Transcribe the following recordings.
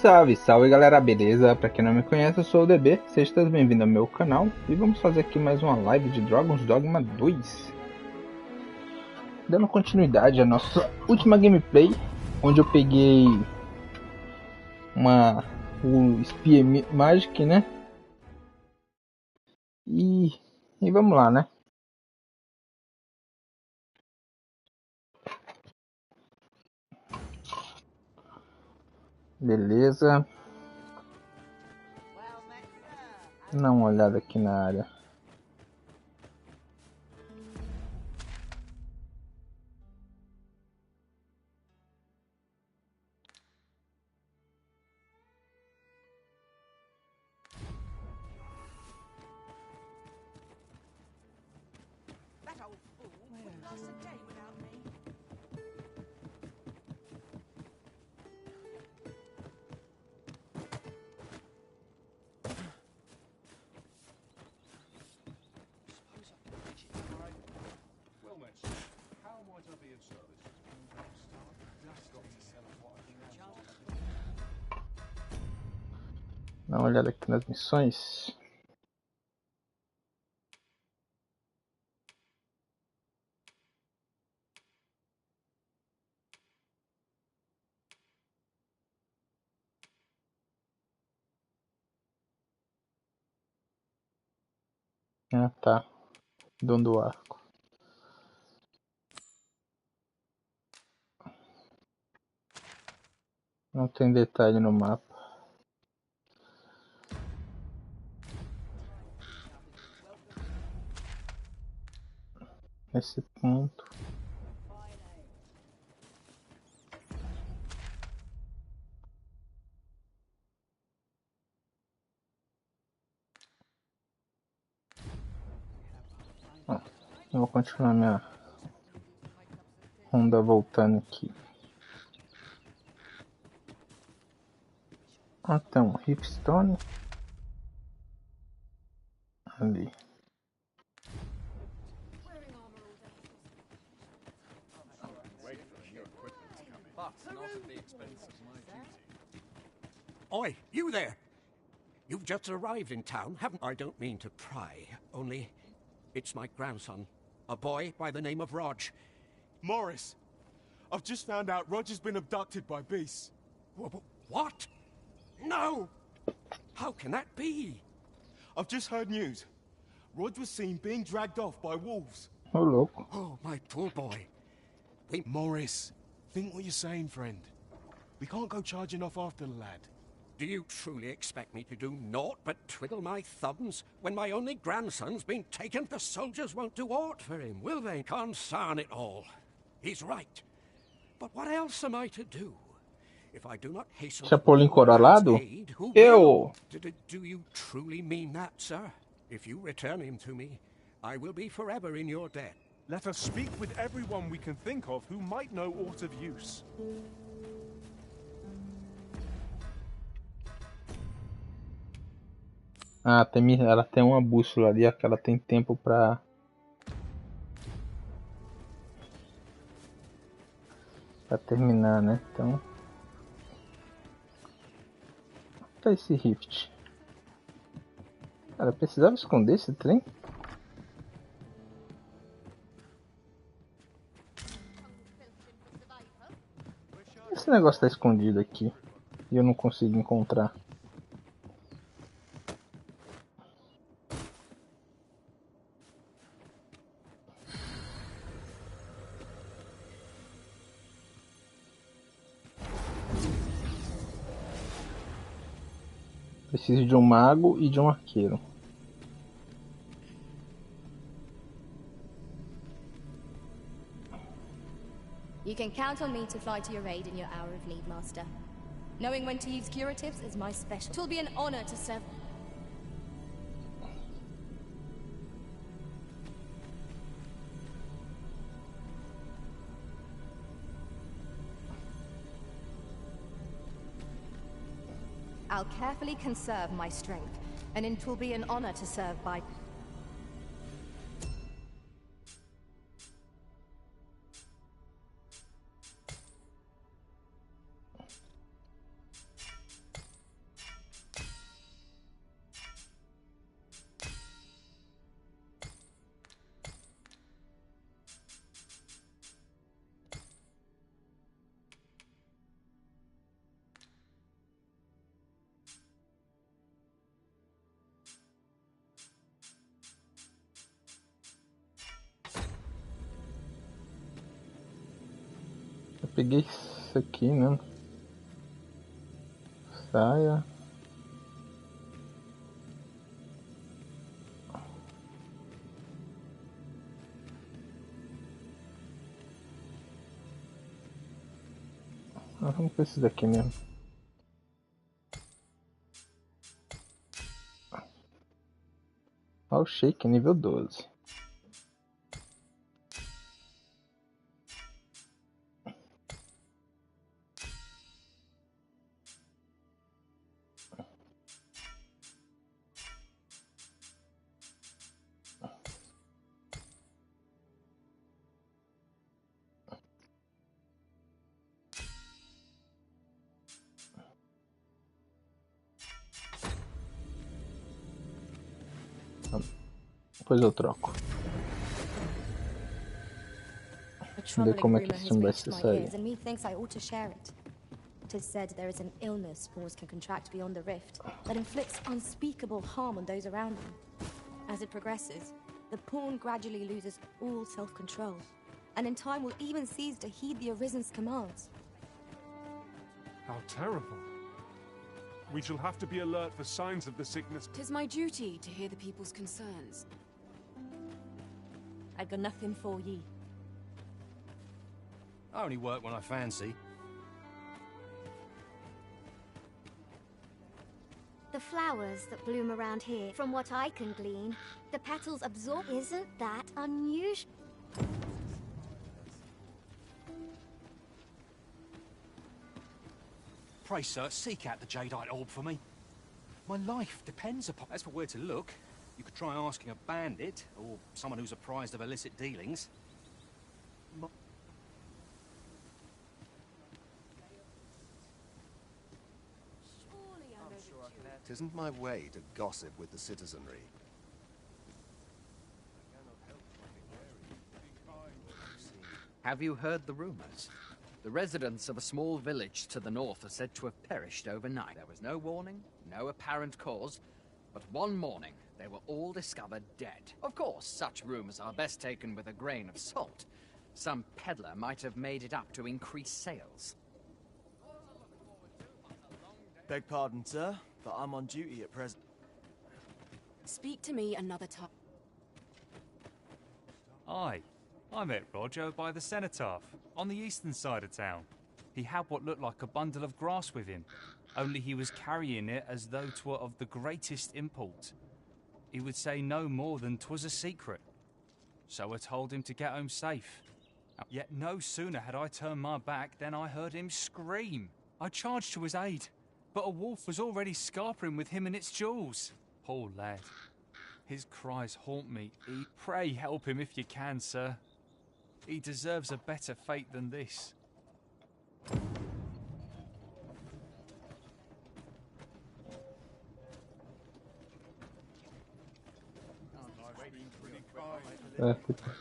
Salve, salve galera, beleza? Pra quem não me conhece, eu sou o DB, seja todos bem-vindos ao meu canal e vamos fazer aqui mais uma live de Dogma 2. Dando continuidade à nossa última gameplay, onde eu peguei o Spear Magic, né? E vamos lá, né? Beleza. Dá uma olhada aqui na área. Dá uma olhada aqui nas missões. Ah, tá. Dono do arco. Não tem detalhe no mapa. Nesse ponto. Eu vou continuar minha ronda voltando aqui. Então, Ripstone. Ali. Oi, you there! You've just arrived in town, haven't I? Don't mean to pry, only it's my grandson, a boy by the name of Rog. Morris, I've just found out Roger's been abducted by beasts. What? No! How can that be? I've just heard news. Rog was seen being dragged off by wolves. Ô, louco. Oh, my poor boy. Morris, think what you're saying, friend. We can't go charging off after the lad. Do you truly expect me to do naught but twiddle my thumbs when my only grandson's been taken? The soldiers won't do aught for him, will they? Consarn it all. He's right. But what else am I to do? If I do not hasten Chapolin Colorado? aid, who Eu! will? Do you truly mean that, sir? If you return him to me, I will be forever in your debt. Let us speak with everyone we can think of who might know aught of use. Ah, ela tem uma bússola ali, que ela tem tempo pra terminar, né? Então, tá esse rift. Cara, precisava esconder esse trem? Esse negócio tá escondido aqui e eu não consigo encontrar. Preciso de um mago e de um arqueiro. You can count on me to fly to your aid in your hour of need, Master. Knowing when to use curatives is my special. It will be an honor to serve. I'll carefully conserve my strength, and it will be an honor to serve by... Peguei isso aqui, né? Saia. Vamos com esse daqui mesmo. Olha o shake nível 12. Depois eu troco. Ver como é que esse filme vai se sair. And methinks I ought to share it. It is said there is an illness Moors can contract beyond the rift that inflicts unspeakable harm on those around them. As it progresses, the pawn gradually loses all self-control, and in time will even cease to heed the Arisen's commands. How terrible. We shall have to be alert for signs of the sickness. 'Tis my duty to hear the people's concerns. I've got nothing for ye. I only work when I fancy. The flowers that bloom around here, from what I can glean, the petals absorb. Isn't that unusual? Pray, sir, seek out the jadeite orb for me. My life depends upon... As for where to look, you could try asking a bandit, or someone who's apprised of illicit dealings. Tisn't my way to gossip with the citizenry. Have you heard the rumors? The residents of a small village to the north are said to have perished overnight. There was no warning, no apparent cause, but one morning they were all discovered dead. Of course, such rumors are best taken with a grain of salt. Some peddler might have made it up to increase sales. Beg pardon, sir, but I'm on duty at present. Speak to me another time. Aye, I met Roger by the cenotaph, on the eastern side of town. He had what looked like a bundle of grass with him, only he was carrying it as though 'twere of the greatest import. He would say no more than 'twas a secret. So I told him to get home safe. Yet no sooner had I turned my back than I heard him scream. I charged to his aid, but a wolf was already scarpering with him and its jewels. Poor lad. His cries haunt me. Pray help him if you can, sir. He deserves a better fate than this.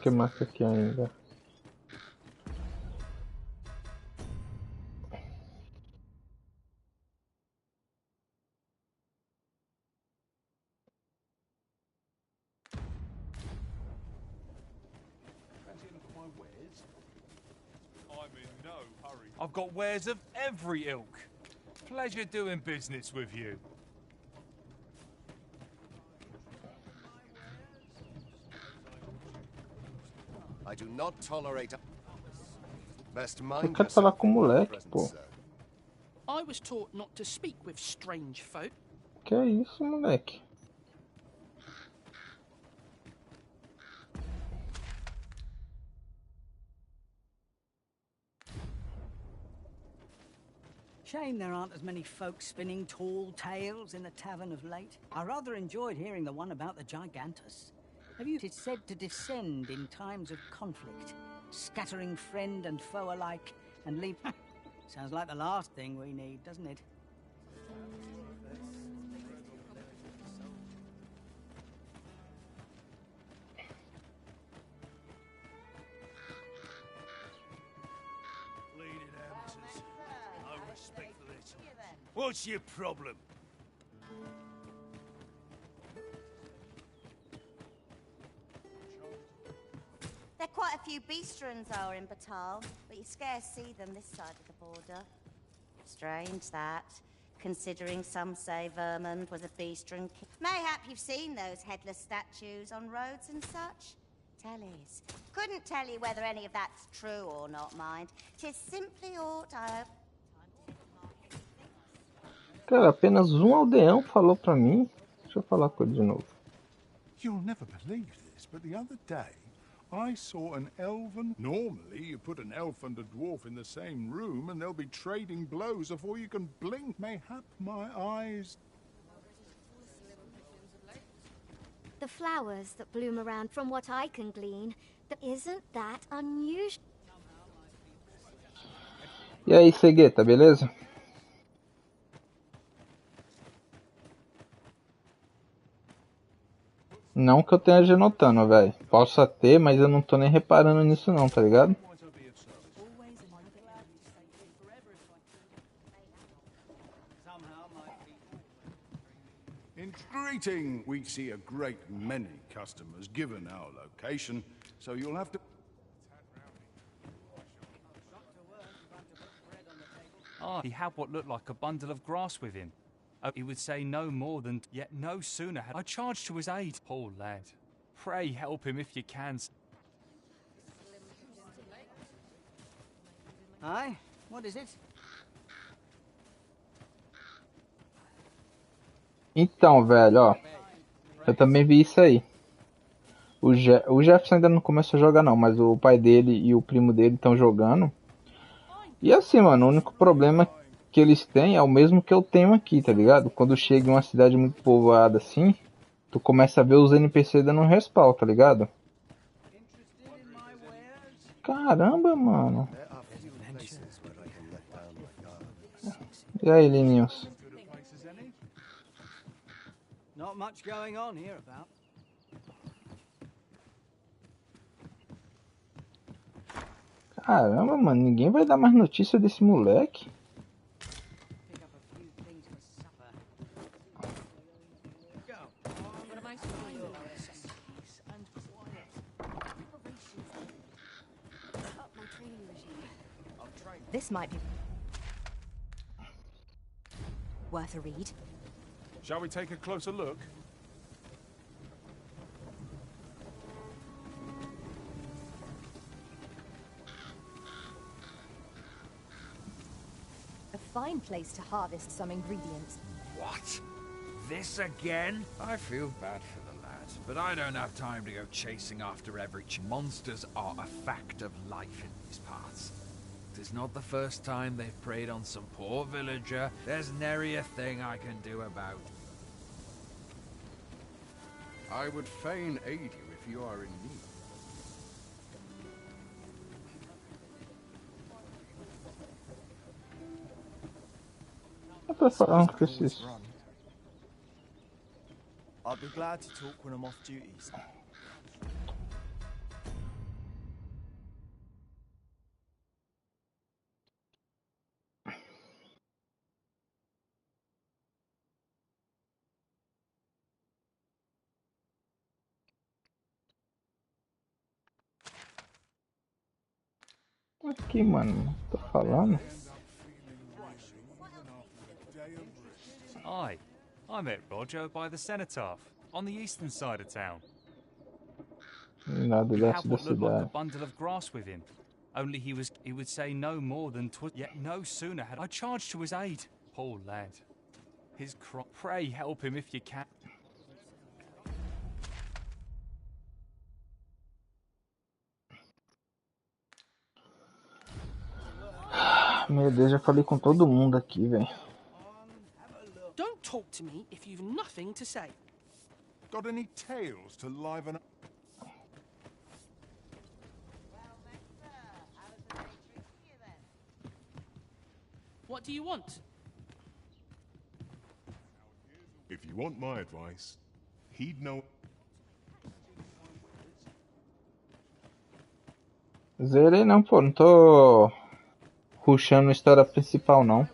Que massa aqui ainda. I've got wares of every ilk. Pleasure doing business with you. I do not tolerate. Best Eu mind quero falar com o moleque, pô. I was taught not to speak with strange folk. Que é isso, moleque? Shame there aren't as many folk spinning tall tales in the tavern of late. I rather enjoyed hearing the one about the Gigantus. Have you? It is said to descend in times of conflict, scattering friend and foe alike, and leave... Sounds like the last thing we need, doesn't it? What's your problem? They're quite quite a few beastrons are in Batal, but you scarce see them this side of the border. Strange that, considering some say Vermund was a beastron king. Mayhap you've seen those headless statues on roads and such? Tellies. Couldn't tell you whether any of that's true or not, mind. 'Tis simply aught I hope. Cara, apenas um aldeão falou pra mim. Deixa eu falar com ele de novo. You'll never believe this, but the other day I saw an elven... Normally you put an elf and a dwarf in the same room and they'll be trading blows before you can blink. Mayhap my eyes... The flowers that bloom around, from what I can glean, isn't that unusual? E aí, Cegueta, beleza? Não que eu esteja notando, velho. Possa ter, mas eu não tô nem reparando nisso não, tá ligado? In greeting, we see a great many customers given our location, so you'll have to... Ah, he had what looked like a bundle of grass with him. He would say no more than, yet no sooner had I charged to his aid. Poor lad. Pray help him if you can. Aye? What is it? Então, velho, ó. Eu também vi isso aí. O Jefferson ainda não começou a jogar não, mas o pai dele e o primo dele estão jogando. E assim, mano, o único problema que eles têm é o mesmo que eu tenho aqui, tá ligado? Quando chega em uma cidade muito povoada assim, tu começa a ver os NPC dando um respawn, tá ligado? Caramba, mano. E aí, Linhos? Not much going on here about. Caramba, mano, ninguém vai dar mais notícia desse moleque. This might be worth a read. Shall we take a closer look? A fine place to harvest some ingredients. What? This again? I feel bad for the lad, but I don't have time to go chasing after every monsters are a fact of life in these parts. It is not the first time they've preyed on some poor villager. There's nary a thing I can do about it. I would fain aid you if you are in need. Eu tô falando com esses... I'll be glad to talk when I'm off duties. Aqui, mano, tô falando. Aye, I met Roger by the cenotaph, on the eastern side of town. Nada He dessa had da what looked like a cidade. bundle of grass with him. Only he would say no more than yet no sooner had I charged to his aid. Poor lad. His pray help him if you can. Meu Deus, já falei com todo mundo aqui, velho. Don't talk to me if you've nothing to say. Got any tales to liven up? What do you want? If you want my advice, heed no... Zerei não, pô. Não tô rushando a história principal, não.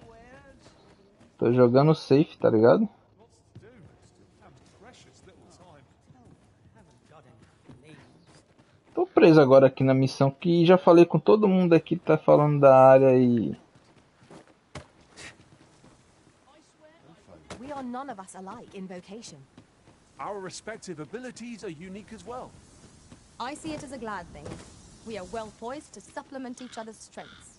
Tô jogando safe, tá ligado? Tô preso agora aqui na missão que já falei com todo mundo aqui que tá falando da área e... We are none of us alike in vocation. Our respective abilities are unique as well. I see it as a glad thing. We are well poised to supplement each other's strengths.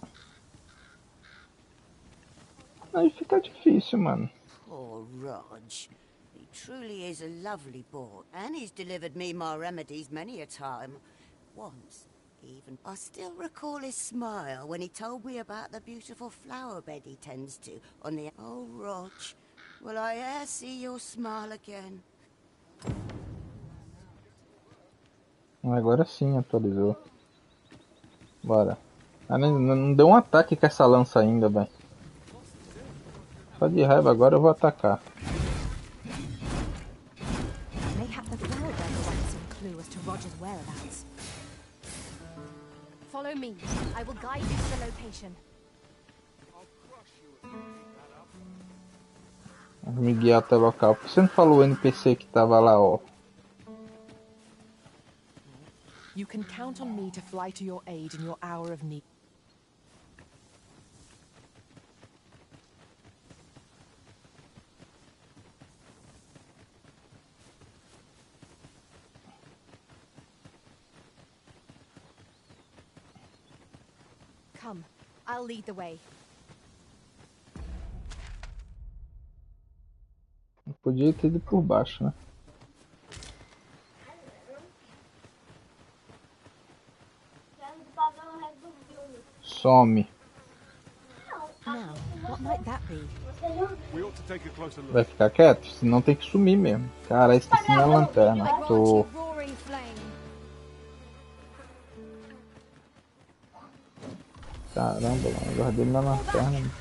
Aí fica difícil, mano. Poor Rog. He truly is a lovely boy, and he's delivered me my remedies many a time. Once, even. I still recall his smile when he told me about the beautiful flower bed he tends to on the... Oh, Rog, will I e'er see your smile again? Agora sim atualizou. Bora. Ah, não deu um ataque com essa lança ainda, velho. Só de raiva agora eu vou atacar. Mayhap the flower bed provides some clue as to Roger's whereabouts. Follow me. I will guide you to the location. Vou me guiar até o local. Por que você não falou o NPC que tava lá, ó? You can count on me to fly to your aid in your hour of need. Come, I'll lead the way. Eu podia ter ido por baixo, né? Some. Now, what might that be? Vai ficar quieto? Senão tem que sumir mesmo. Cara, esqueci minha lanterna. Tô... Caramba, mano, guardei minha lanterna.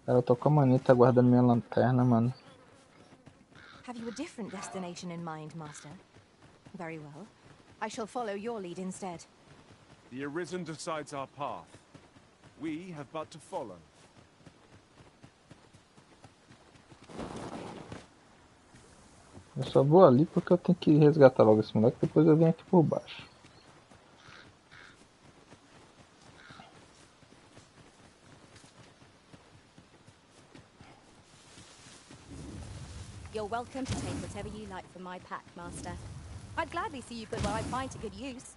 Cara, eu tô com a manita guardando minha lanterna, mano. Have you a different destination in mind, Master? Very well. I shall follow your lead instead. The Arisen decides our path. We have but to follow. Eu só vou ali porque eu tenho que resgatar logo esse moleque, depois eu venho aqui por baixo. You're welcome to take whatever you like from my pack, Master. I'd gladly see you put what I find to good use.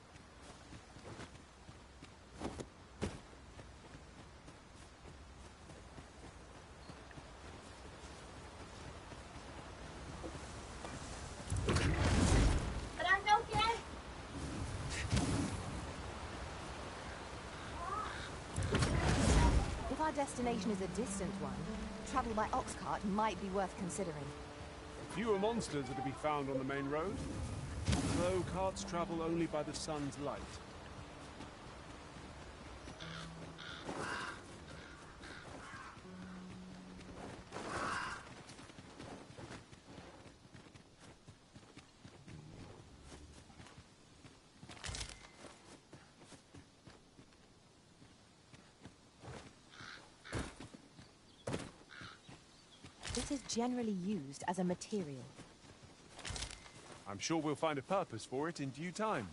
If our destination is a distant one, travel by ox cart might be worth considering. Fewer monsters are to be found on the main road, though carts travel only by the sun's light. This is generally used as a material. I'm sure we'll find a purpose for it in due time.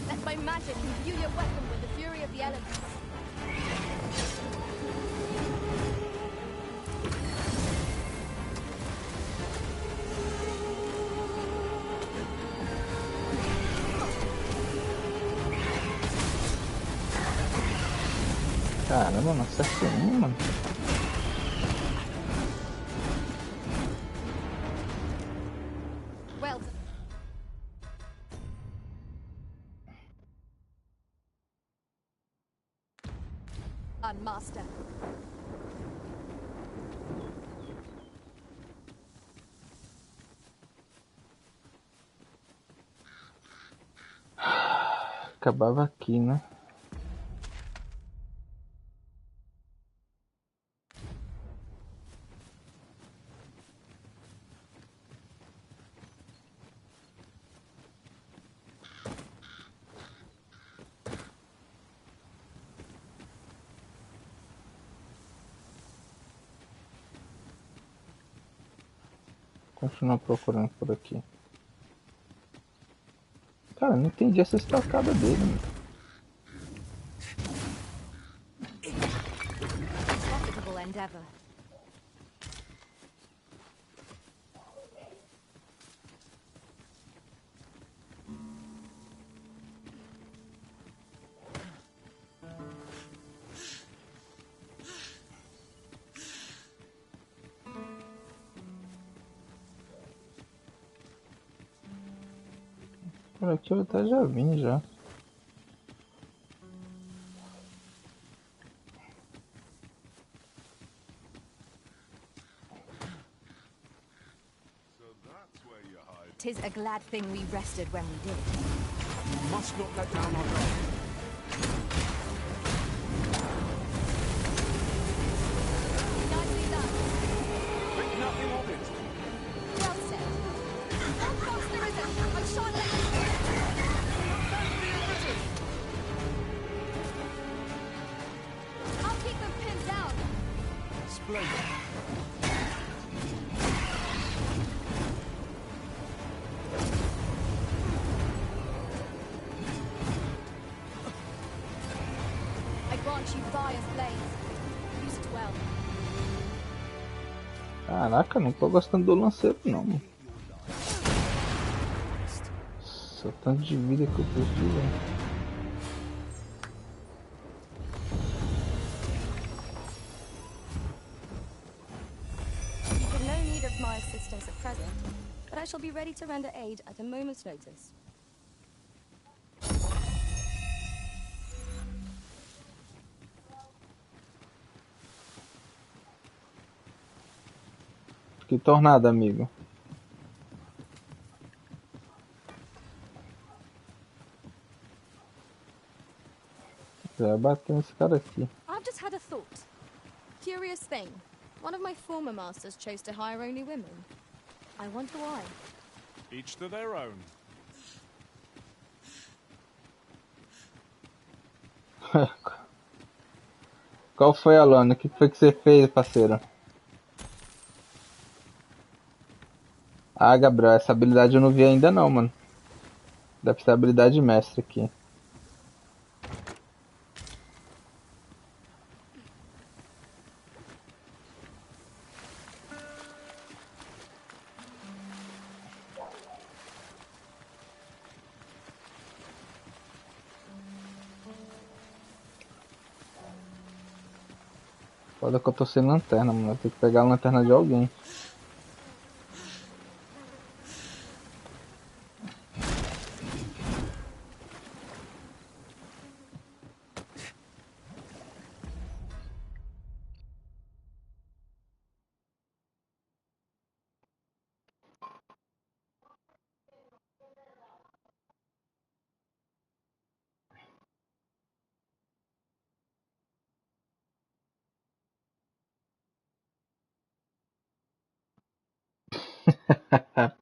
Let my magic imbue your weapon with the fury of the elements. Caramba, não acertou nenhum, mano. Master. Acabava aqui, né? Continuar procurando por aqui. Cara, não entendi essa estocada dele, mano. Profitable endeavor. Por aqui eu até já vim já. Tis a glad thing we rested when we did. You must not let down our guard. Nicely done. Make nothing of it. Well said. Don't cross the risen. I shan't let you. I'll keep them pinned down. Splendid. I grant you fire's blaze. Use it well. Caraca, não tô gostando do lanceiro não, mano. Só tanto de vida que eu preciso. You have no need of my assistance at present, but I shall be ready to render aid at a moment's notice. Que tornado, amigo. Já bateu nesse cara aqui. I've just had a thought. Curious thing. One of my former masters chose to hire only women. I wonder why. Each to their own. Qual foi, Alona? O que foi que você fez, parceiro? Ah, Gabriel, essa habilidade eu não vi ainda não, mano. Deve ser a habilidade mestre aqui. Foda que eu tô sem lanterna, mano. Eu tenho que pegar a lanterna de alguém.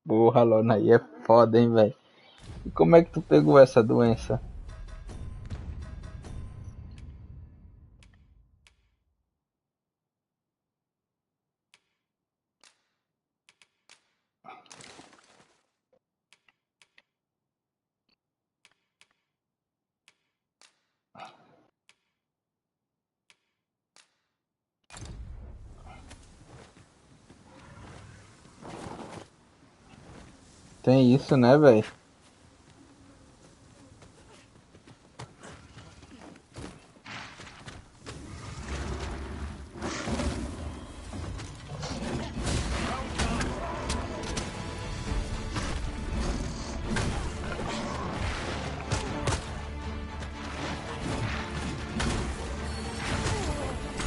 Porra, Lona, aí é foda, hein, velho. E como é que tu pegou essa doença? Tem isso, né, velho?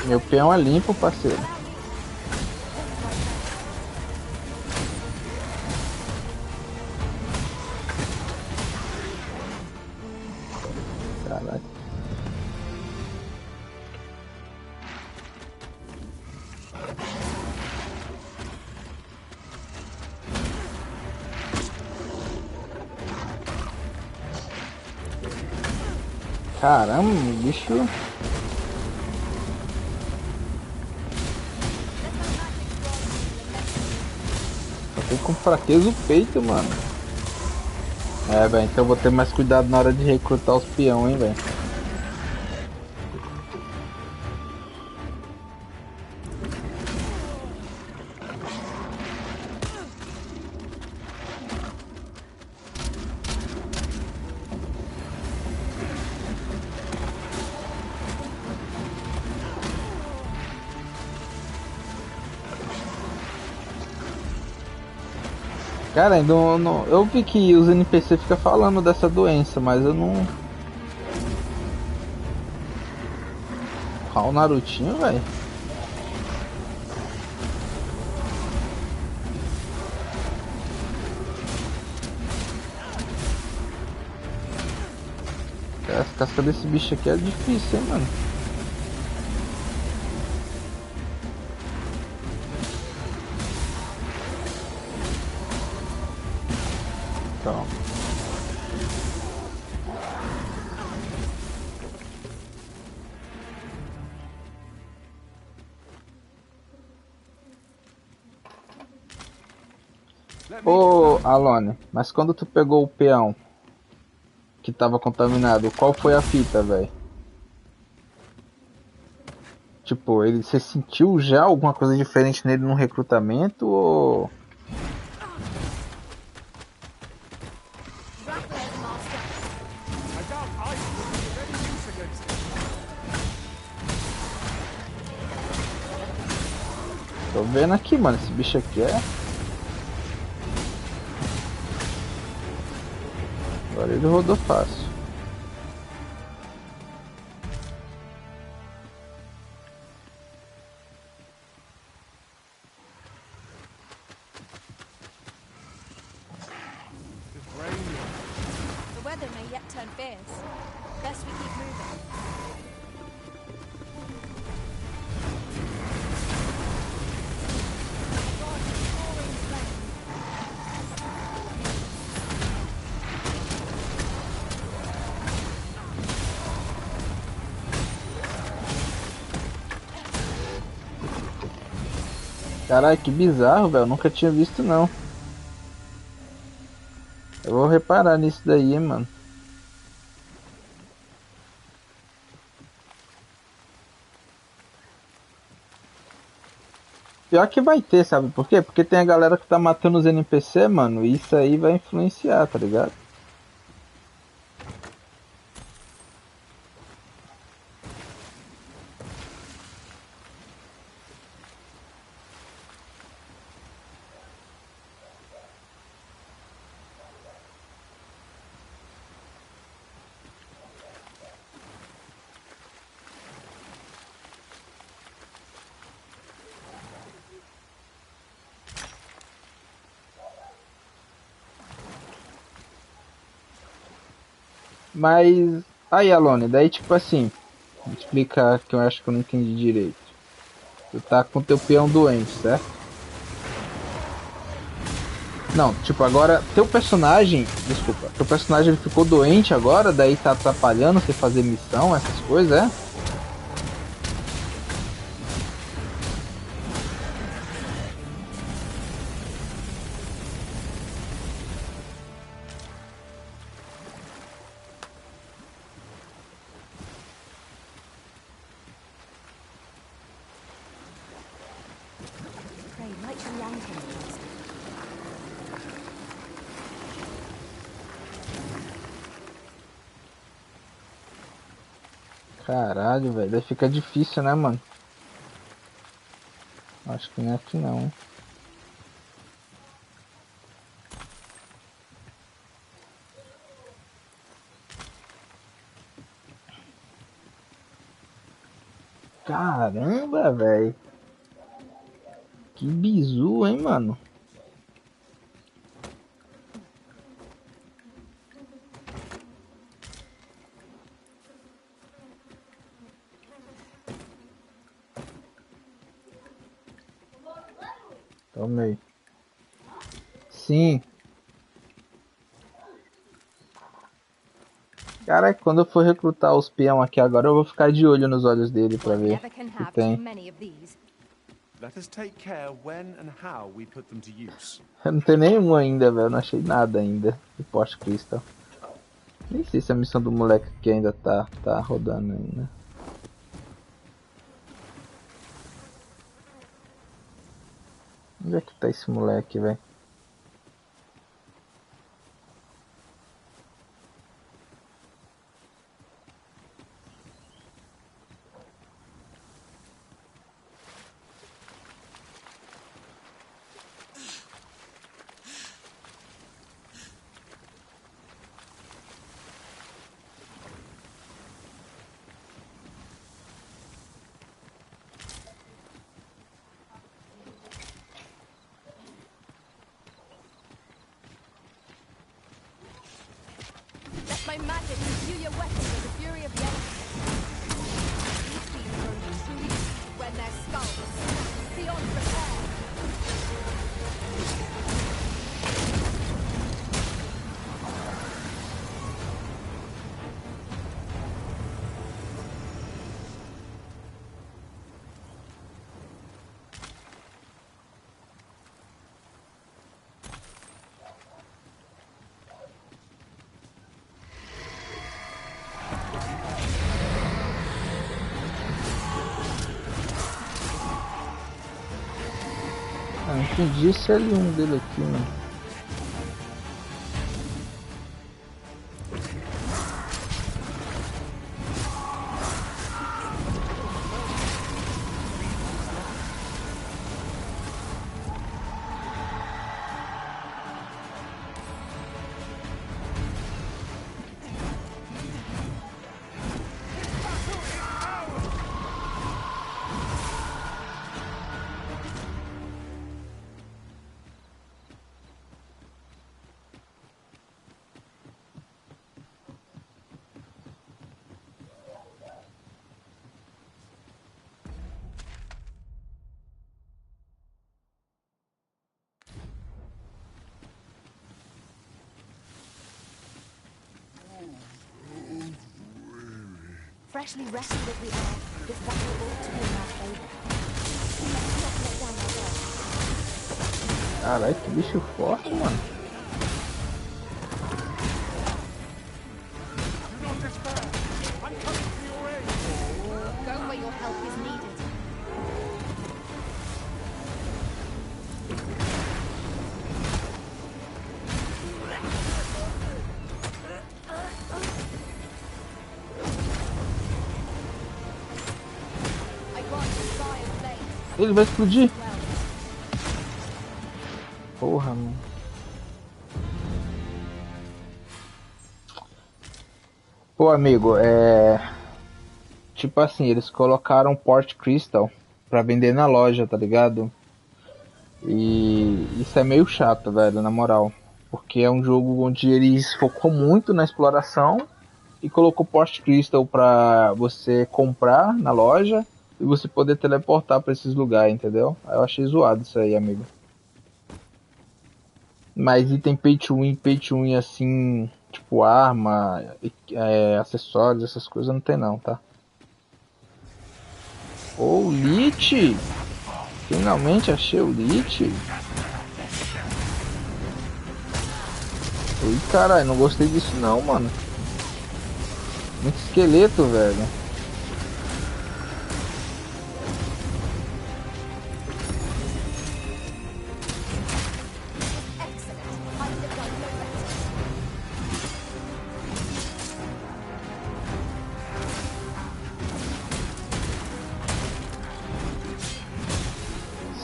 Meu peão é limpo, parceiro. Caraca. Caramba, bicho. Eu tô com fraqueza o peito, mano. É, velho, então eu vou ter mais cuidado na hora de recrutar os peão, hein, velho. Cara, ainda não, eu vi que os NPC ficam falando dessa doença, mas eu não... Qual o Narutinho, velho? Essa casca desse bicho aqui é difícil, hein, mano. Então. Ô, Alone, mas quando tu pegou o peão que tava contaminado, qual foi a fita, velho? Tipo, você sentiu já alguma coisa diferente nele no recrutamento ou... Tô vendo aqui, mano, esse bicho aqui é... Agora ele rodou fácil. The weather may yet turn fierce. Best we keep moving. Caralho, que bizarro, velho. Nunca tinha visto, não. Eu vou reparar nisso daí, hein, mano. Pior que vai ter, sabe por quê? Porque tem a galera que tá matando os NPC, mano. E isso aí vai influenciar, tá ligado? Mas... Aí, Alone, daí tipo assim... Vou explicar que eu acho que eu não entendi direito. Tu tá com teu peão doente, certo? Não, tipo, agora teu personagem... Desculpa. Teu personagem ele ficou doente agora, daí tá atrapalhando você fazer missão, essas coisas, é? Pray, light your lantern, Master. Caralho, velho. Daí fica difícil, né, mano? Acho que não é aqui não. Caramba, velho. Que bizu, hein, mano. Tomei. Sim. Cara, quando eu for recrutar os peão aqui agora, eu vou ficar de olho nos olhos dele pra ver o que tem. Let us take care when and how we put them to use. Eu não tenho nenhum ainda, velho. Não achei nada ainda de poste cristal. Nem sei se a missão do moleque aqui ainda tá rodando ainda. Onde é que tá esse moleque, velho? My magic imbue your weapons with the fury of the elements. These beams are only truly useful when their skulls are smashed beyond repair. Ah, entendi esse L1 dele aqui, mano. Freshly rested as we are, this battle ought to be in our favor. Let's not let down our guard. Caralho, que bicho forte, mano. Go where your help is needed. Ele vai explodir. Porra, mano. Pô, amigo, tipo assim, eles colocaram Port Crystal pra vender na loja, tá ligado? E isso é meio chato, velho, na moral. Porque é um jogo onde eles focou muito na exploração e colocou Port Crystal pra você comprar na loja e você poder teleportar pra esses lugares, entendeu? Eu achei zoado isso aí, amigo. Mas item pay to win assim, tipo arma, acessórios, essas coisas não tem não, tá? Oh, Lich! Finalmente achei o Lich! Ui, caralho, não gostei disso não, mano. Muito esqueleto, velho.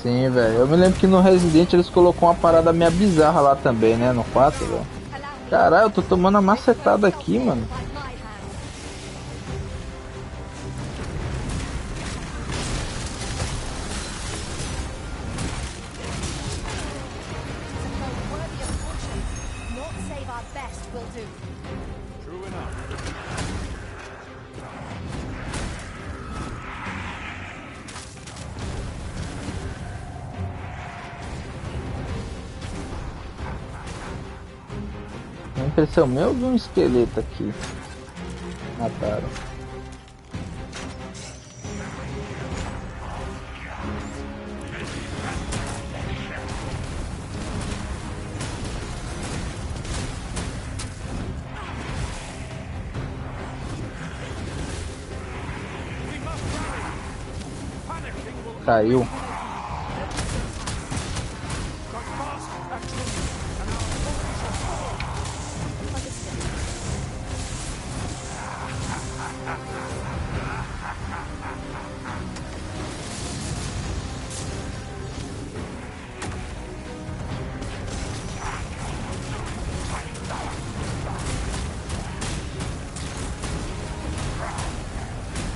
Sim, velho. Eu me lembro que no Resident eles colocou uma parada meio bizarra lá também, né? No 4, velho. Caralho, eu tô tomando a macetada aqui, mano. do. True enough. A impressão minha, eu vi um esqueleto aqui. Mataram. Caiu.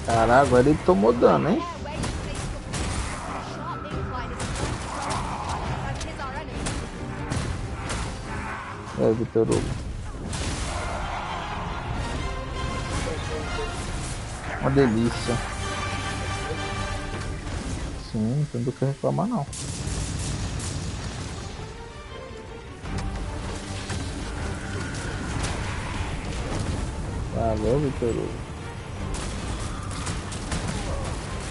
Caraca, agora ele tomou dano, hein? É, Vitor Hugo. Uma delícia. Sim, não tem do que reclamar não. Valeu, Vitor Hugo.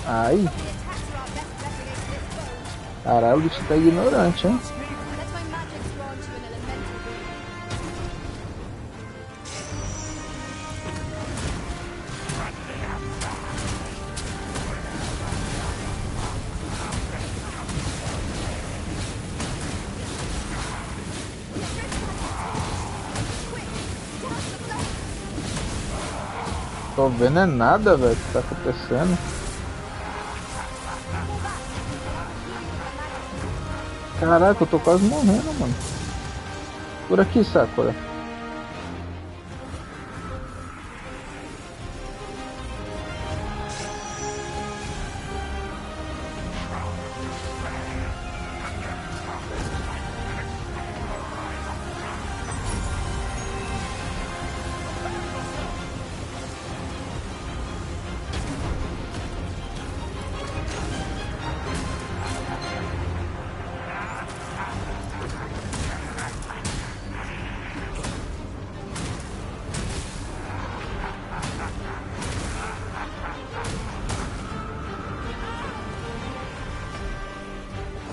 Ai. Caralho, o bicho tá ignorante, hein? Tô vendo é nada, velho, o que tá acontecendo. Caraca, eu tô quase morrendo, mano. Por aqui, Sakura.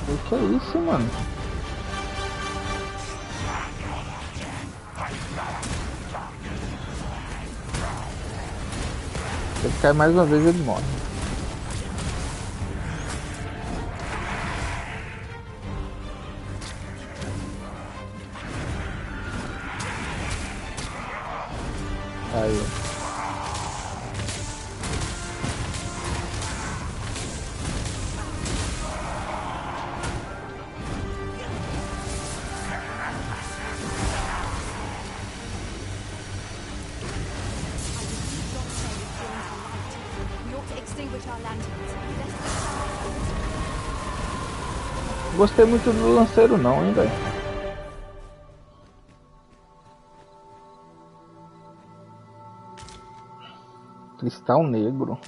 O que é isso, mano? Se ele cai mais uma vez, ele morre. Aí. Gostei muito do lanceiro não, hein, velho. Cristal negro.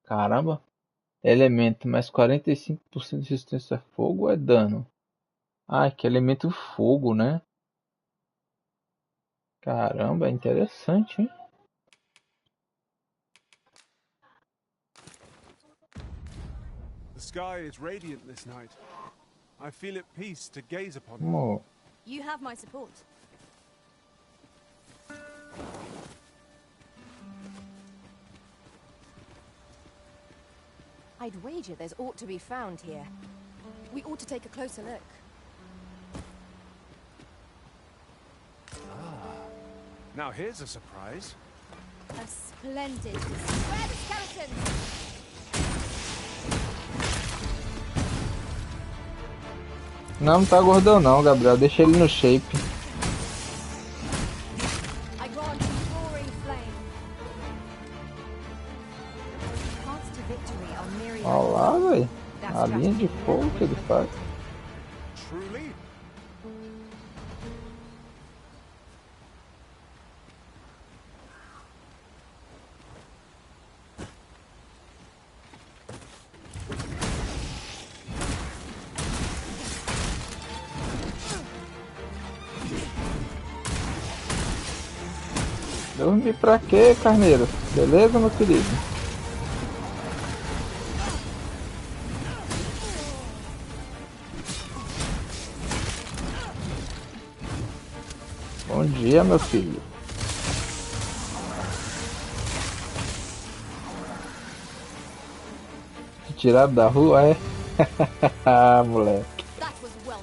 Caramba. Elemento mais 45% de resistência a fogo é dano. Ah, que elemento fogo, né? Caramba, é interessante, hein? The sky is radiant this night. I feel at peace to gaze upon it. Oh. You have my support. I'd wager there's aught to be found here. We ought to take a closer look. Now here's a surprise. A splendid. Where are the skeletons? Não tá gordão não, Gabriel. Deixa ele no shape. I grant you roaring flame. Paths to victory are myriad. Olha lá, velho. A linha de fogo que ele faz. Truly? Dormir pra quê, carneiro? Beleza, meu querido? Bom dia, meu filho. Te tiraram da rua, é? Ah, moleque.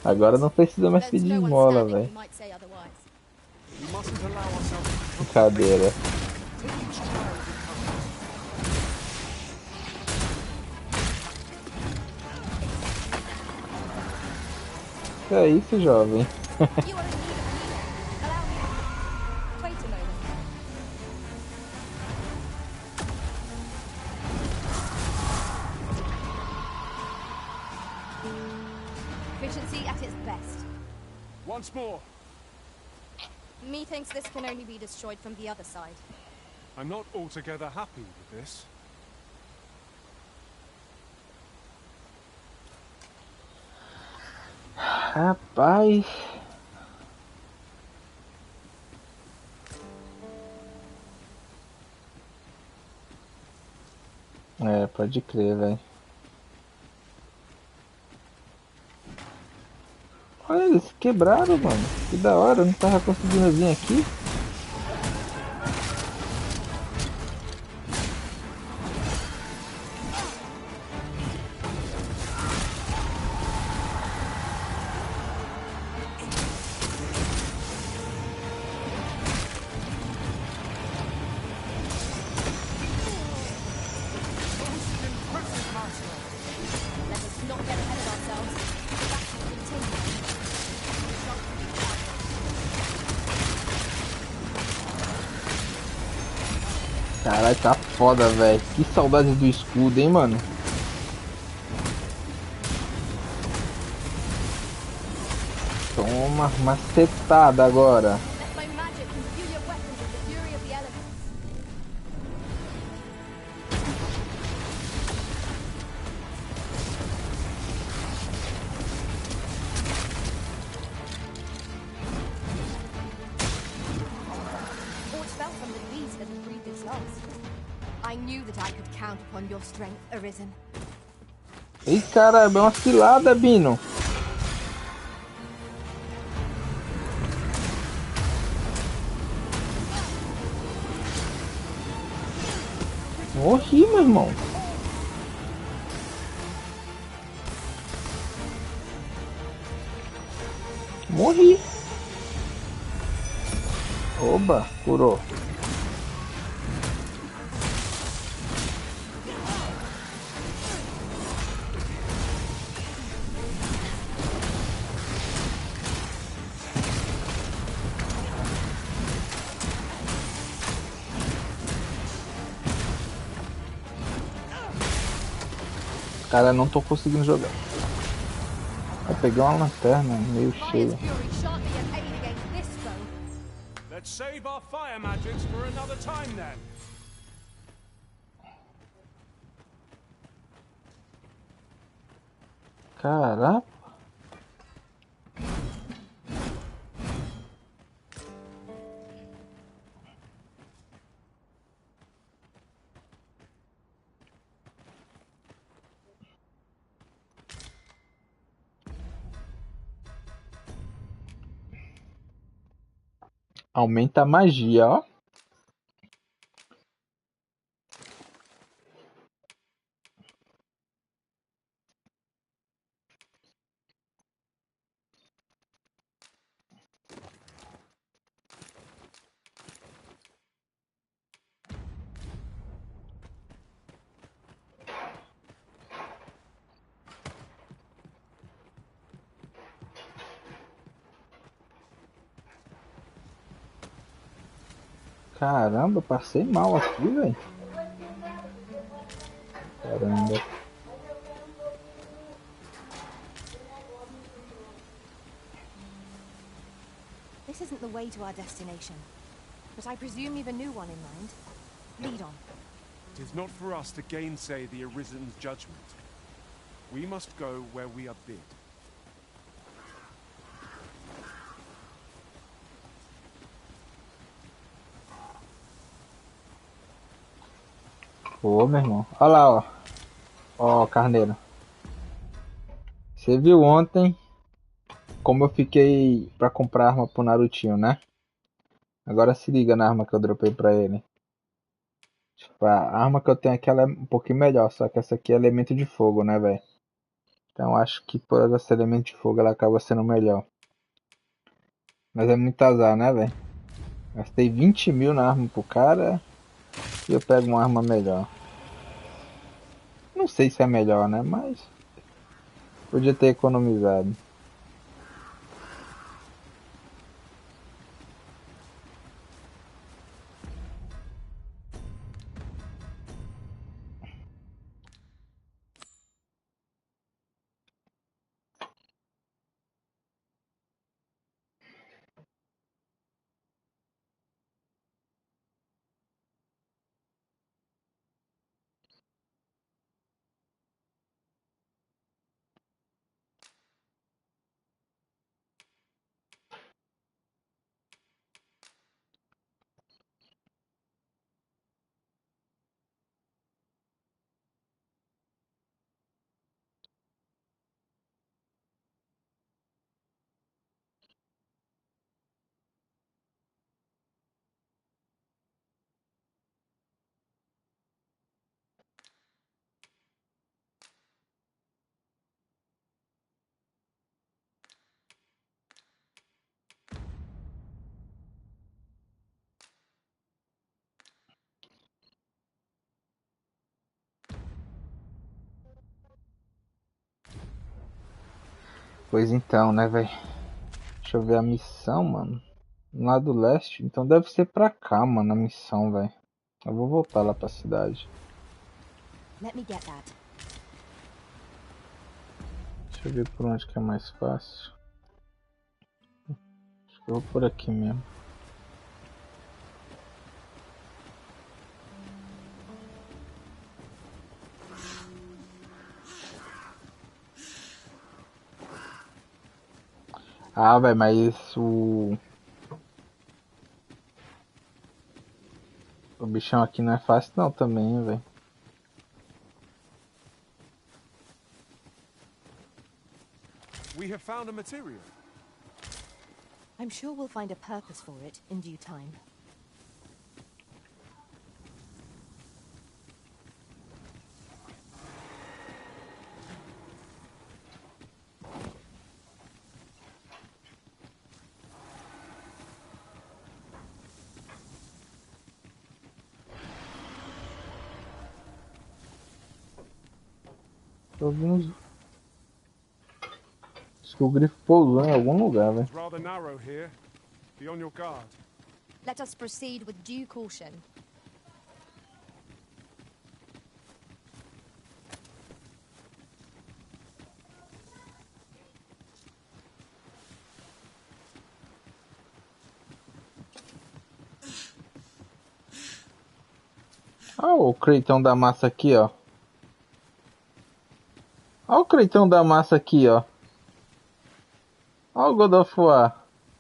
Agora não precisa mais pedir esmola, velho. Brincadeira. Que é isso, jovem? Efficiency at its best. Once more. Methinks this can only be destroyed from the other side. I'm not altogether happy with this. Rapaz. É, pode crer, velho. Olha, eles quebraram, mano. Que da hora, eu não tava conseguindo vir aqui. Caralho, tá foda, velho. Que saudade do escudo, hein, mano. Toma, macetada agora. I knew that I could count upon your strength, Arisen. Ih, caralho, é uma cilada, Bino. Morri, meu irmão. Morri. Oba, curou. Cara, não tô conseguindo jogar. Eu peguei uma lanterna meio cheia. Let's save our fire magics for another time then. Caraca. Aumenta a magia, ó. Caramba, passei mal aqui, velho. Caramba. This isn't the way to our destination, but I presume you've a new one in mind. Lead on. It is not for us to gainsay the Arisen's judgment. We must go where we are bid. Ô, meu irmão. Olha lá, ó. Ó, carneiro. Você viu ontem como eu fiquei pra comprar arma pro Narutinho, né? Agora se liga na arma que eu dropei pra ele. Tipo, a arma que eu tenho aqui ela é um pouquinho melhor, só que essa aqui é elemento de fogo, né, velho? Então acho que por ela ser elemento de fogo ela acaba sendo melhor. Mas é muito azar, né, velho? Gastei 20 mil na arma pro cara e eu pego uma arma melhor. Não sei se é melhor, né? Mas podia ter economizado. Pois então, né, velho? Deixa eu ver a missão, mano. Lá do leste, então deve ser pra cá, mano, a missão, velho. Eu vou voltar lá pra cidade. Let me get that. Deixa eu ver por onde que é mais fácil. Acho que eu vou por aqui mesmo. Ah, velho, mas o bichão aqui não é fácil não também, velho. We have found a material. I'm sure we'll find a purpose for it in due time. Tô ouvindo acho que o grifo pousou em algum lugar, velho. It's rather narrow here. Be on your guard. Let us proceed with due caution. Olha o creitão da massa aqui, ó. Olha o creitão da massa aqui, ó. Olha o God of War.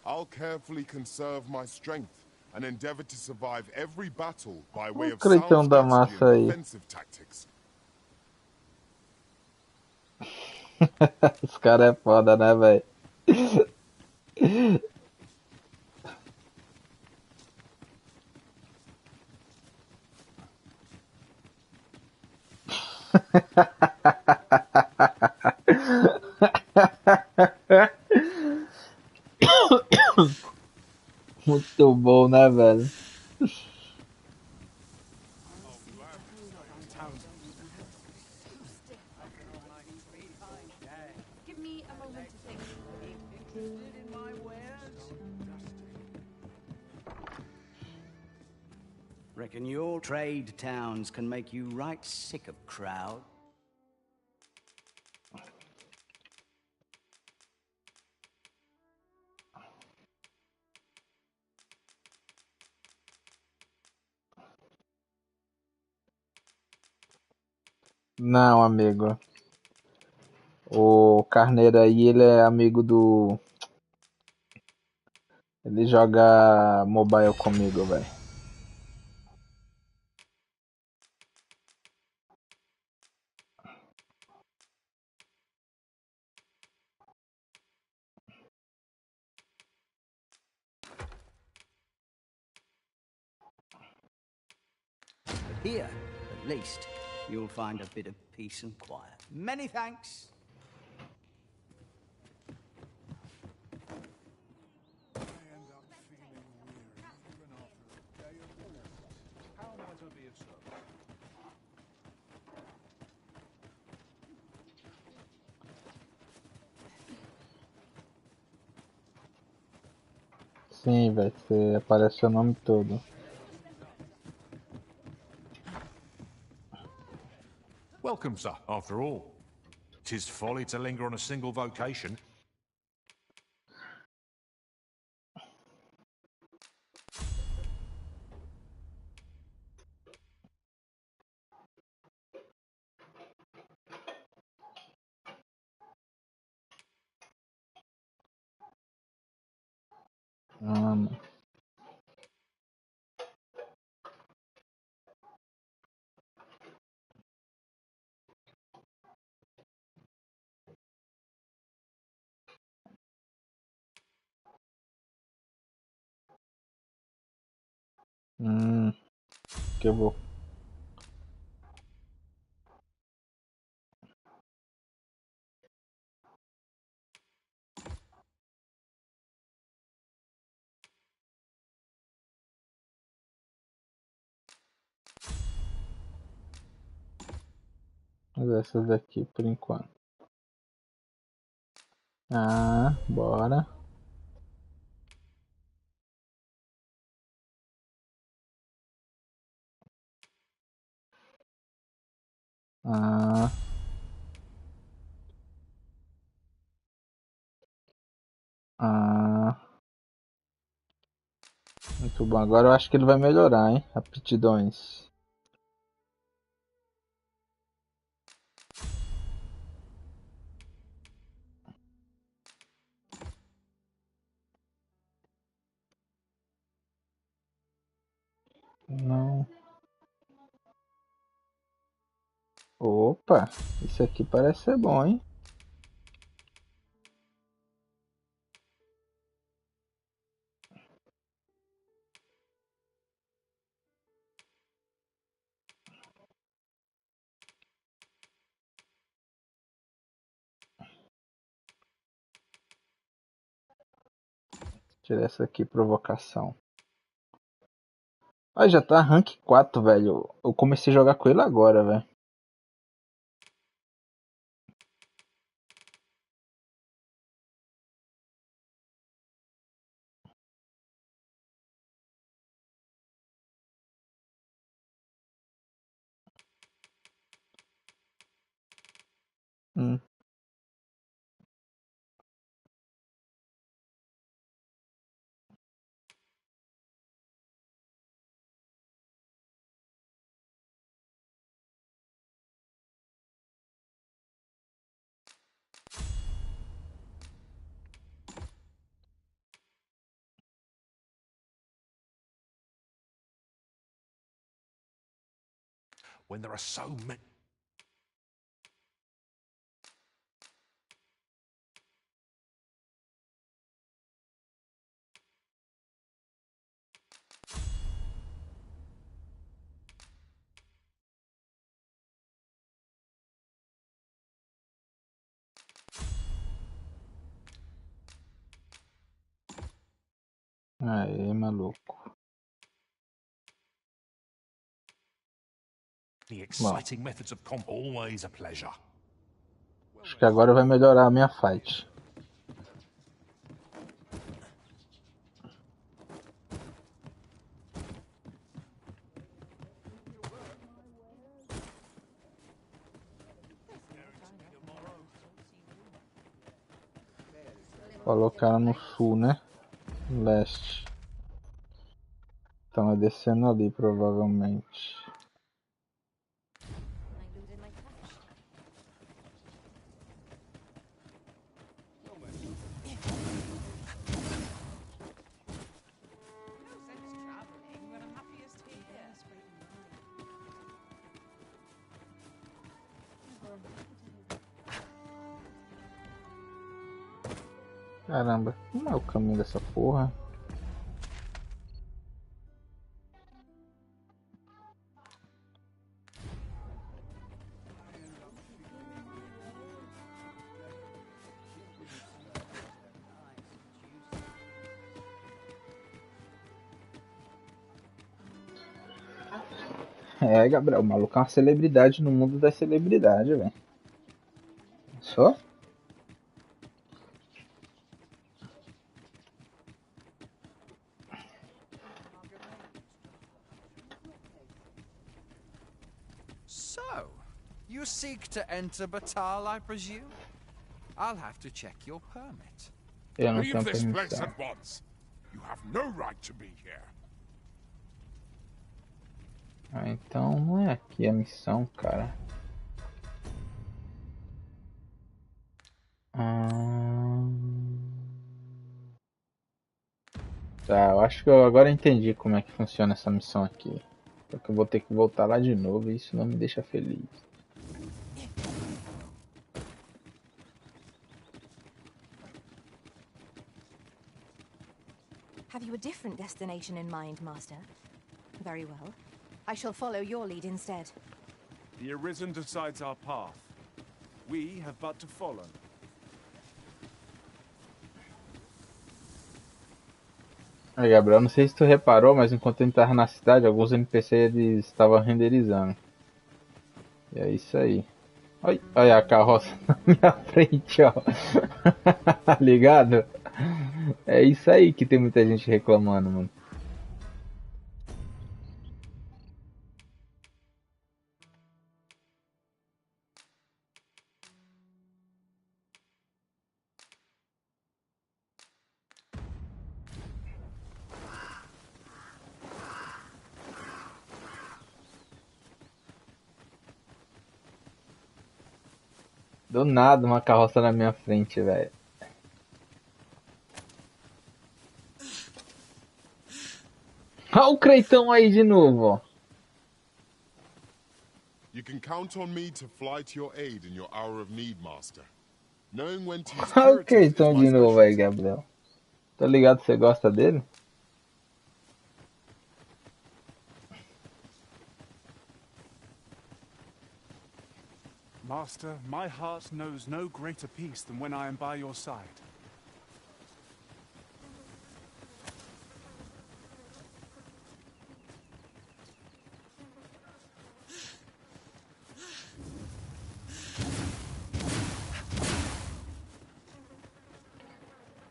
I'll carefully conserve my strength and endeavor to survive every battle by way Olha o of creitão sound da strategy massa and aí. defensive tactics. Os caras é foda, né, velho? Muito bom, né, velho? Give me a moment to think. Interested in my wares? Reckon your trade towns can make you right sick of crowd. Não, amigo. O Carneiro aí, ele é amigo do... Ele joga mobile comigo, velho. But here, at least, you'll find a bit of peace and quiet. Many thanks. Sim, velho. Você aparece seu nome todo. Welcome, sir, after all. 'Tis folly to linger on a single vocation. Mano. Que eu vou... Fazer essas daqui por enquanto. Ah, bora. Ah. Ah. Muito bom. Agora eu acho que ele vai melhorar, hein? Aptidões. Não. Opa, isso aqui parece ser bom, hein? Tirar essa aqui, provocação. Ah, já tá rank 4, velho. Eu comecei a jogar com ele agora, velho. When there are so many... Aí, maluco. The exciting methods of combat, always a pleasure. Acho que agora vai melhorar a minha fight. Falou que era no sul, né? Leste. Então é descendo ali, provavelmente. Caramba, como é o caminho dessa porra? É, Gabriel, o maluco é uma celebridade no mundo das celebridades, velho. Só? So, you seek to enter Batal, I presume? I'll have to check your permit. Eu não Leave tenho this place permissão. at once. You have no right to be here. Ah, então não é aqui a missão, cara. Tá, eu acho que eu agora entendi como é que funciona essa missão aqui. Só que eu vou ter que voltar lá de novo e isso não me deixa feliz. Have you a different destination in mind, Master? Very well. I shall follow your lead instead. The Arisen decides our path. We have but to follow. Aí, Gabriel, não sei se tu reparou, mas enquanto a gente tava na cidade, alguns NPC eles estavam renderizando. E é isso aí. Olha a carroça na minha frente, ó. Ligado? É isso aí que tem muita gente reclamando, mano. Do nada uma carroça na minha frente, velho. Olha o Creitão aí de novo, ó. You can count on me to fly to your aid in your hour of need, Master. Knowing when to use Olha o curatives is Creitão my de novo aí, specialty. Gabriel. Tá ligado que você gosta dele? Master, my heart knows no greater peace than when I am by your side.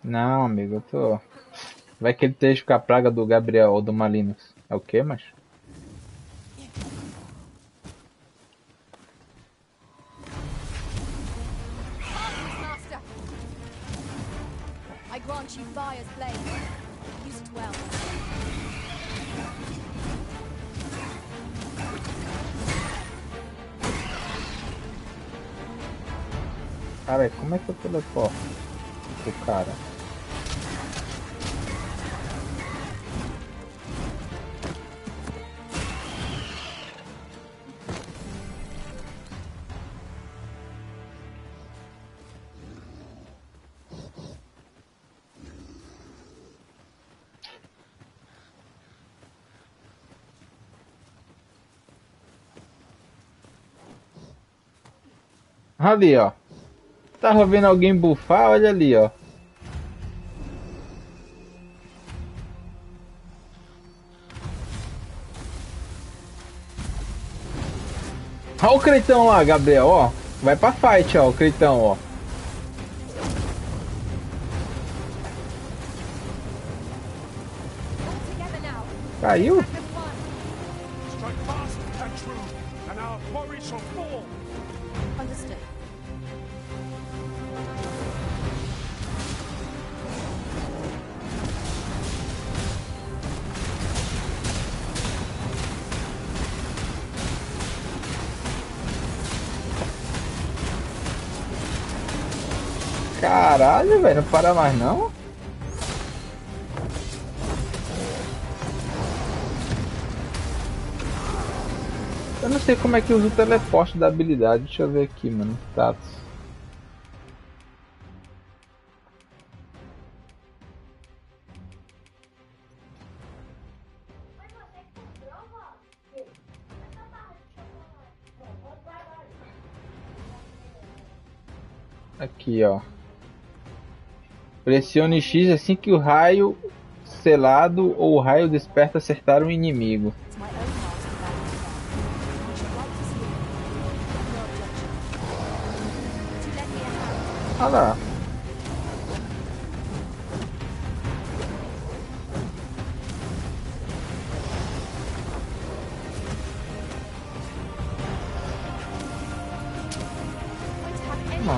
Não, amigo, eu tô... Vai que ele esteja com a praga do Gabriel ou do Malinos. É o que, macho? Master! I grant you fire's blade. Use it well. Cara, como é que eu teleporto o cara? Ali, ó. Tava vendo alguém bufar, olha ali, ó. Olha o Creitão lá, Gabriel, ó. Vai pra fight, ó, o Creitão, ó. Caiu? Strike fast and true, and our quarry shall fall. Understood. Caralho, velho, não para mais não? Eu não sei como é que usa o teleporte da habilidade. Deixa eu ver aqui, mano. Status. Aqui, ó. Pressione X assim que o raio selado ou o raio desperta acertar um inimigo. Olha lá.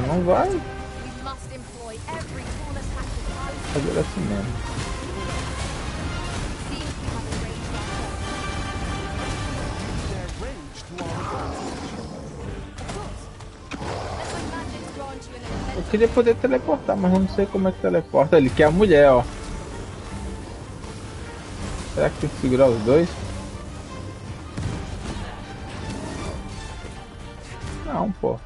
Não vai. Fazer assim mesmo. Eu queria poder teleportar, mas eu não sei como é que teleporta. Ele quer a mulher, ó. Será que tem que segurar os dois? Não, pô.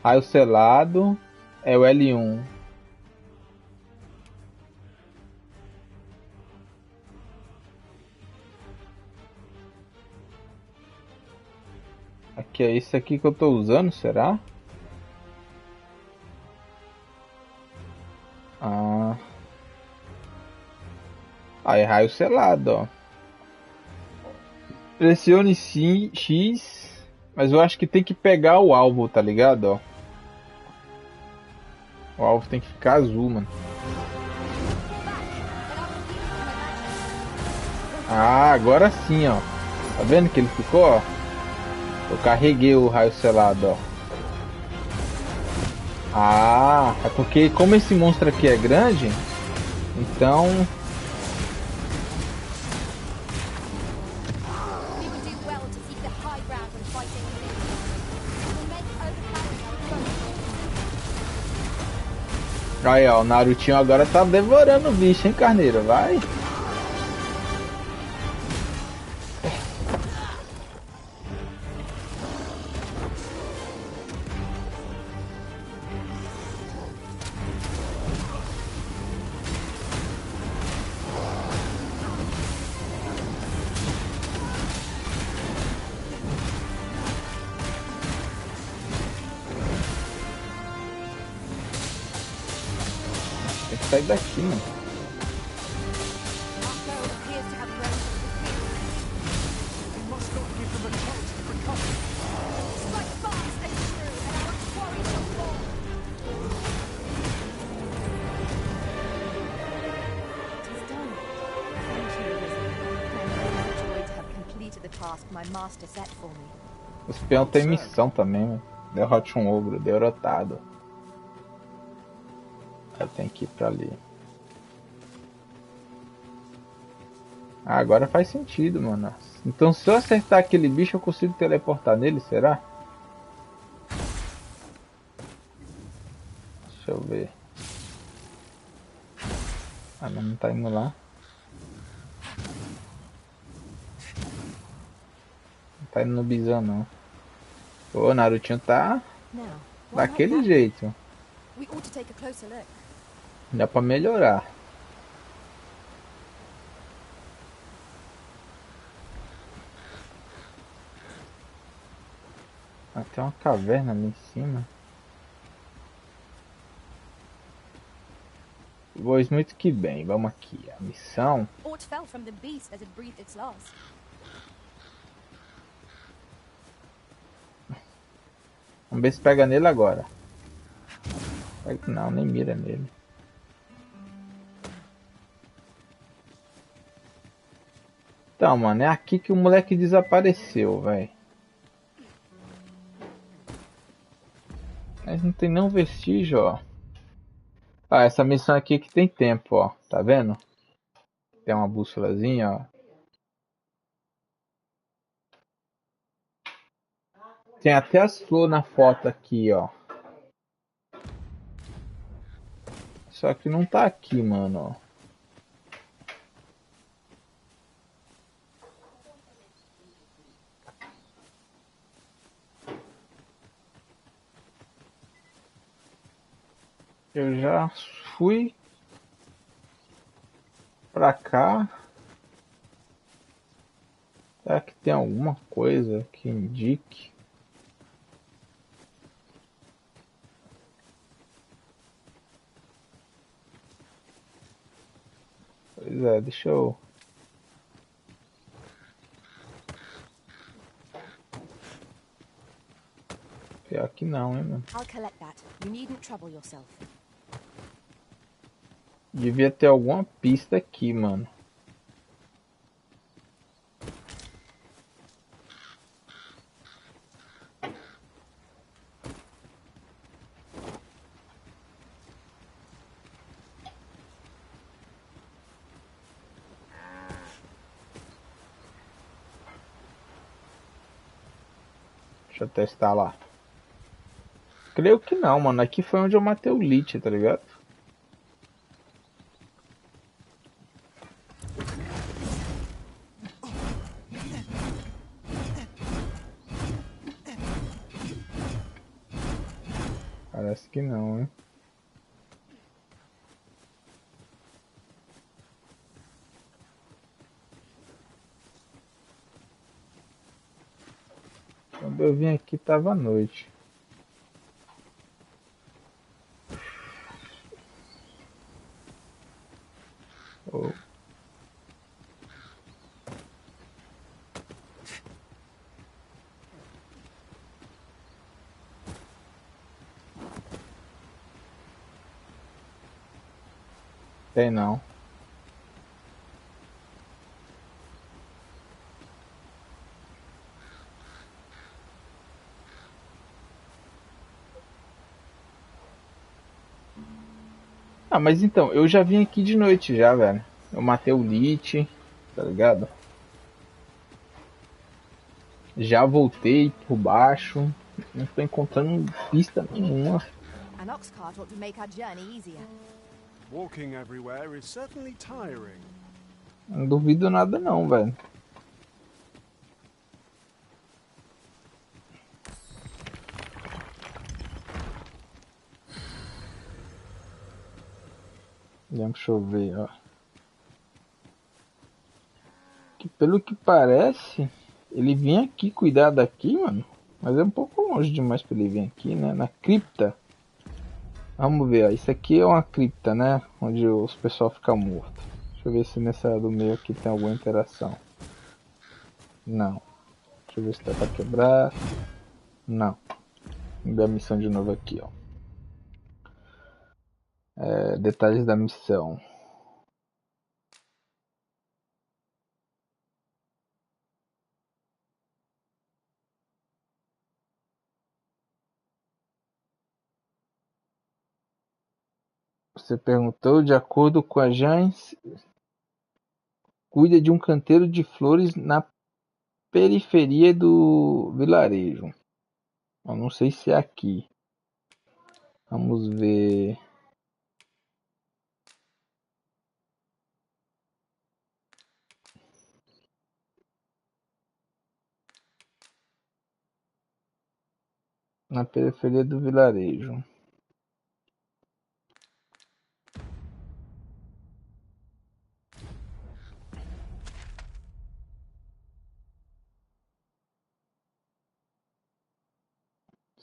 Raio selado é o L1. Aqui é isso aqui que eu tô usando, será? Ah. Aí raio selado, ó. Pressione sim X, mas eu acho que tem que pegar o alvo, tá ligado, ó. O alvo tem que ficar azul, mano. Ah, agora sim, ó. Tá vendo que ele ficou, ó? Eu carreguei o raio selado, ó. Ah, é porque como esse monstro aqui é grande, então... Aí, ó, o Narutinho agora tá devorando o bicho, hein, carneiro? Vai! Tem que sair daqui, mano. Os peão tem missão também, né? Derrote um ogro, derrotado. Eu tenho que ir pra ali. Ah, agora faz sentido, mano. Então se eu acertar aquele bicho eu consigo teleportar nele, será? Deixa eu ver. Ah, mas não tá indo lá. Não tá indo no bisão, não. Ô, Narutinho tá daquele jeito. Dá pra melhorar. Ah, tem uma caverna ali em cima. Pois muito que bem, vamos aqui. A missão. Vamos ver se pega nele agora. Não, nem mira nele. Então, mano, é aqui que o moleque desapareceu, velho. Mas não tem nenhum vestígio, ó. Ah, essa missão aqui que tem tempo, ó. Tá vendo? Tem uma bússolazinha, ó. Tem até as flores na foto aqui, ó. Só que não tá aqui, mano, ó. Eu já fui pra cá. Será que tem alguma coisa que indique? Pois é, deixa eu... Pior que não, hein, mano. I'll collect that. You needn't trouble yourself. Devia ter alguma pista aqui, mano. Deixa eu testar lá. Creio que não, mano. Aqui foi onde eu matei o Lich, tá ligado? Parece que não, hein? Quando eu vim aqui tava noite. Oh. Tem não. Ah, mas então, eu já vim aqui de noite já, velho. Eu matei o Lich, tá ligado? Já voltei por baixo. Não tô encontrando pista nenhuma. An ox cart ought to make our journey easier. Walking everywhere is certainly tiring. Não duvido nada não, velho. Deixa eu ver, ó. Que pelo que parece, ele vinha aqui cuidar daqui, mano. Mas é um pouco longe demais pra ele vir aqui, né? Na cripta. Vamos ver, ó. Isso aqui é uma cripta, né? Onde os pessoal ficam morto. Deixa eu ver se nessa do meio aqui tem alguma interação. Não. Deixa eu ver se tá pra quebrar. Não. Vamos ver a missão de novo aqui, ó. Detalhes da missão. Você perguntou, de acordo com a Jans, cuida de um canteiro de flores na periferia do vilarejo. Eu não sei se é aqui. Vamos ver. Na periferia do vilarejo.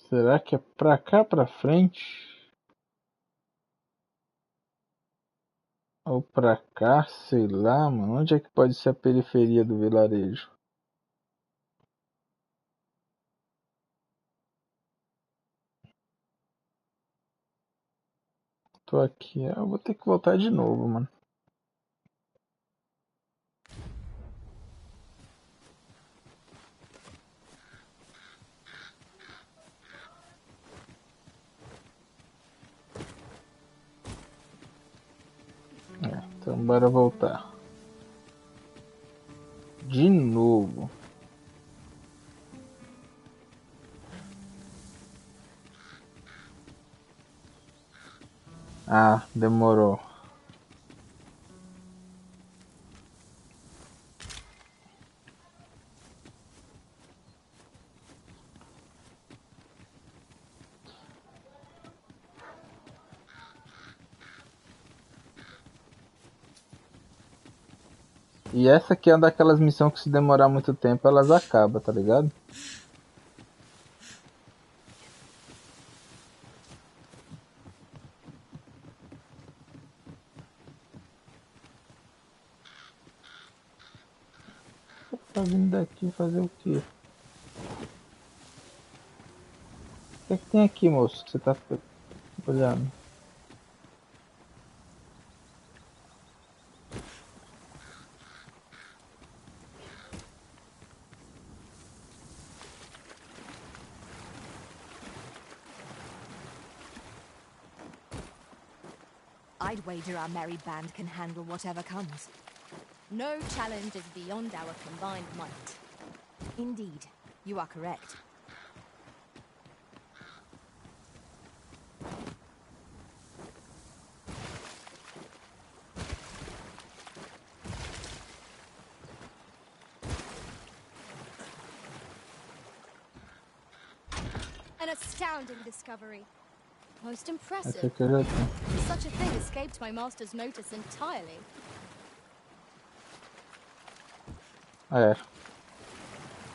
Será que é pra cá, pra frente? Ou pra cá, sei lá, mano. Onde é que pode ser a periferia do vilarejo? Tô aqui. Eu vou ter que voltar de novo, mano. Então bora voltar. De novo. Ah, demorou. E essa aqui é uma daquelas missões que se demorar muito tempo elas acabam, tá ligado? Tá vindo daqui fazer o quê? O que tem aqui, moço, que você tá olhando? I'd wager our merry band can handle whatever comes. No challenge is beyond our combined might. Indeed, you are correct. An astounding discovery. Most Essa impressive. aqui eu já tenho. Such a thing escaped my master's notice entirely. É.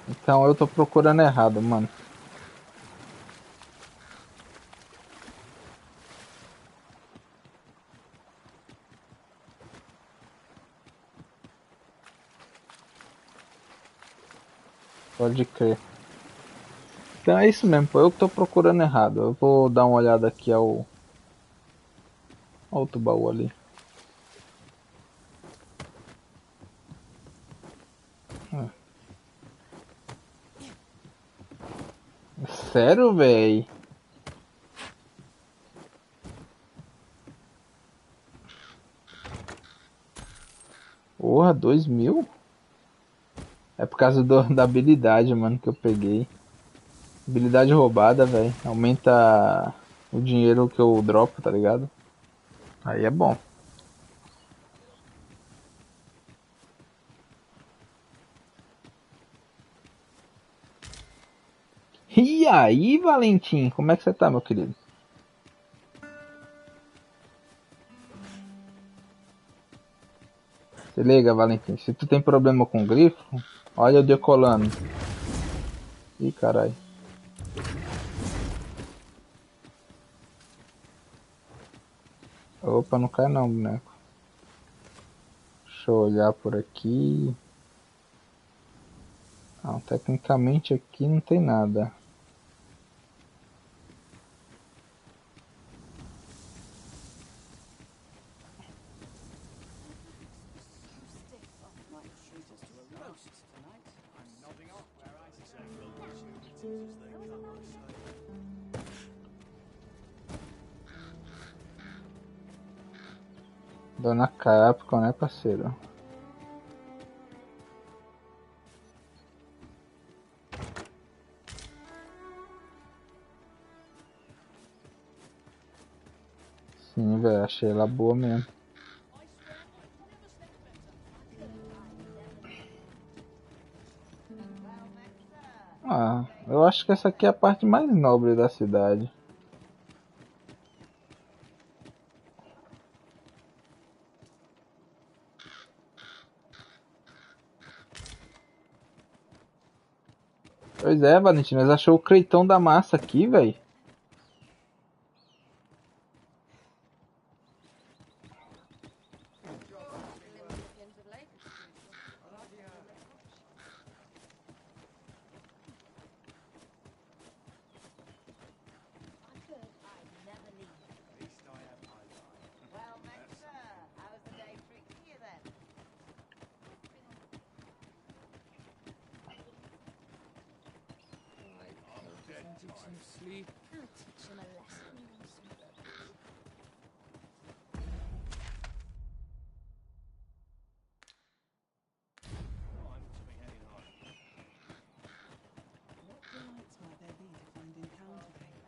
Então eu tô procurando errado, mano. Pode crer. Então é isso mesmo, pô. Eu que tô procurando errado. Eu vou dar uma olhada aqui ao outro baú ali. Sério, véi? Porra, 2000? É por causa da habilidade, mano, que eu peguei. Habilidade roubada, velho. Aumenta o dinheiro que eu dropo, tá ligado? Aí é bom. E aí, Valentim? Como é que você tá, meu querido? Se liga, Valentim. Se tu tem problema com grifo, olha eu decolando. Ih, caralho. Opa, não cai não, boneco. Deixa eu olhar por aqui. Não, tecnicamente aqui não tem nada. Dona Capcom, né, parceiro? Sim, velho, achei ela boa mesmo. Ah, eu acho que essa aqui é a parte mais nobre da cidade. Pois é, Valentim, nós achou o creitão da massa aqui, velho. Sleep. I'll teach him a lesson. What delights might there be to find in counterpane?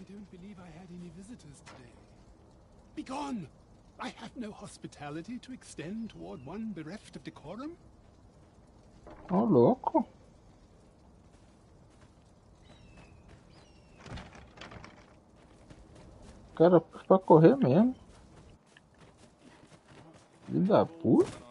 don't believe I had any visitors today. Begone! I have no hospitality to extend toward one bereft of decorum. Ô, louco. Cara, pra correr mesmo. Filho da puta.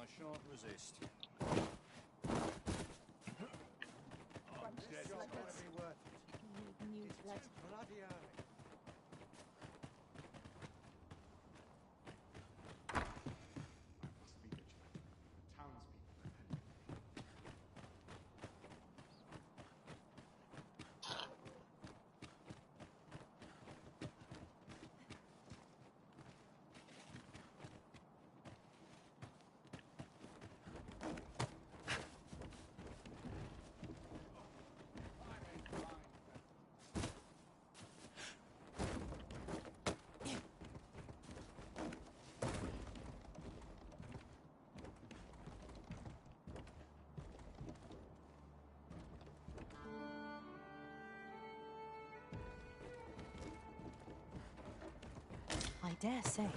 I dare say,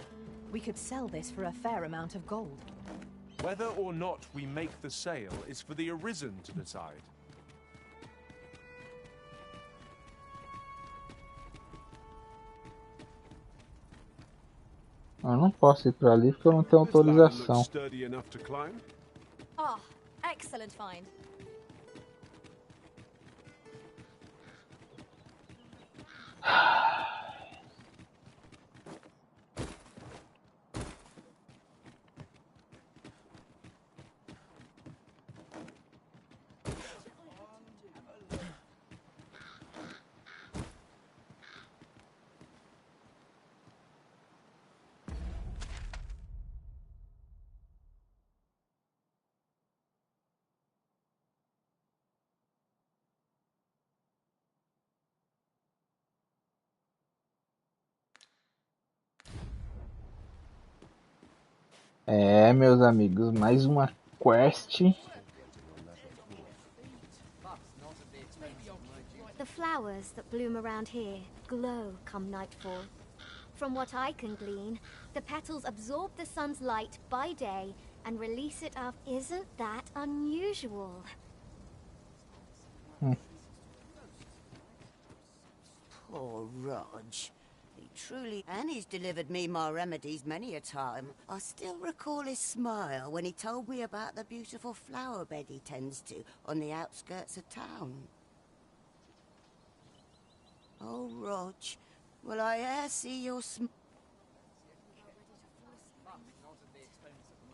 we could sell this for a fair amount of gold. Whether or not we make the sale is for the Arisen to decide. Eu não posso ir pra ali porque eu não tenho autorização. Sturdy enough to climb? Ah, excellent find. É, meus amigos, mais uma quest. The flowers that bloom around here glow come nightfall. From what I can glean, the petals absorb the sun's light by day and release it after. Isn't that unusual? Poor Rog. He truly... And he's delivered me my remedies many a time. I still recall his smile when he told me about the beautiful flower bed he tends to on the outskirts of town. Oh, Rog, will I e'er see your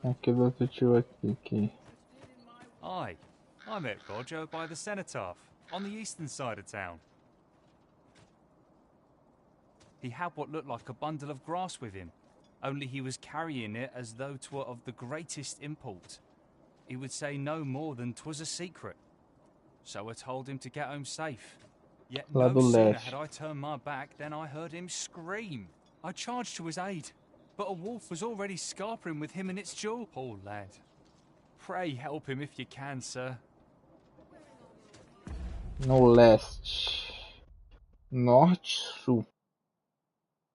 Aquele outro tio aqui que... Aye, I met Roger by the cenotaph, on the eastern side of town. He had what looked like a bundle of grass with him, only he was carrying it as though 'twere of the greatest import. He would say no more than 'twas a secret. So I told him to get home safe. Yet no sooner had I turned my back than I heard him scream. I charged to his aid, but a wolf was already scarpering with him and its jewel. Poor lad. Pray help him if you can, sir. No leste. Norte, sul.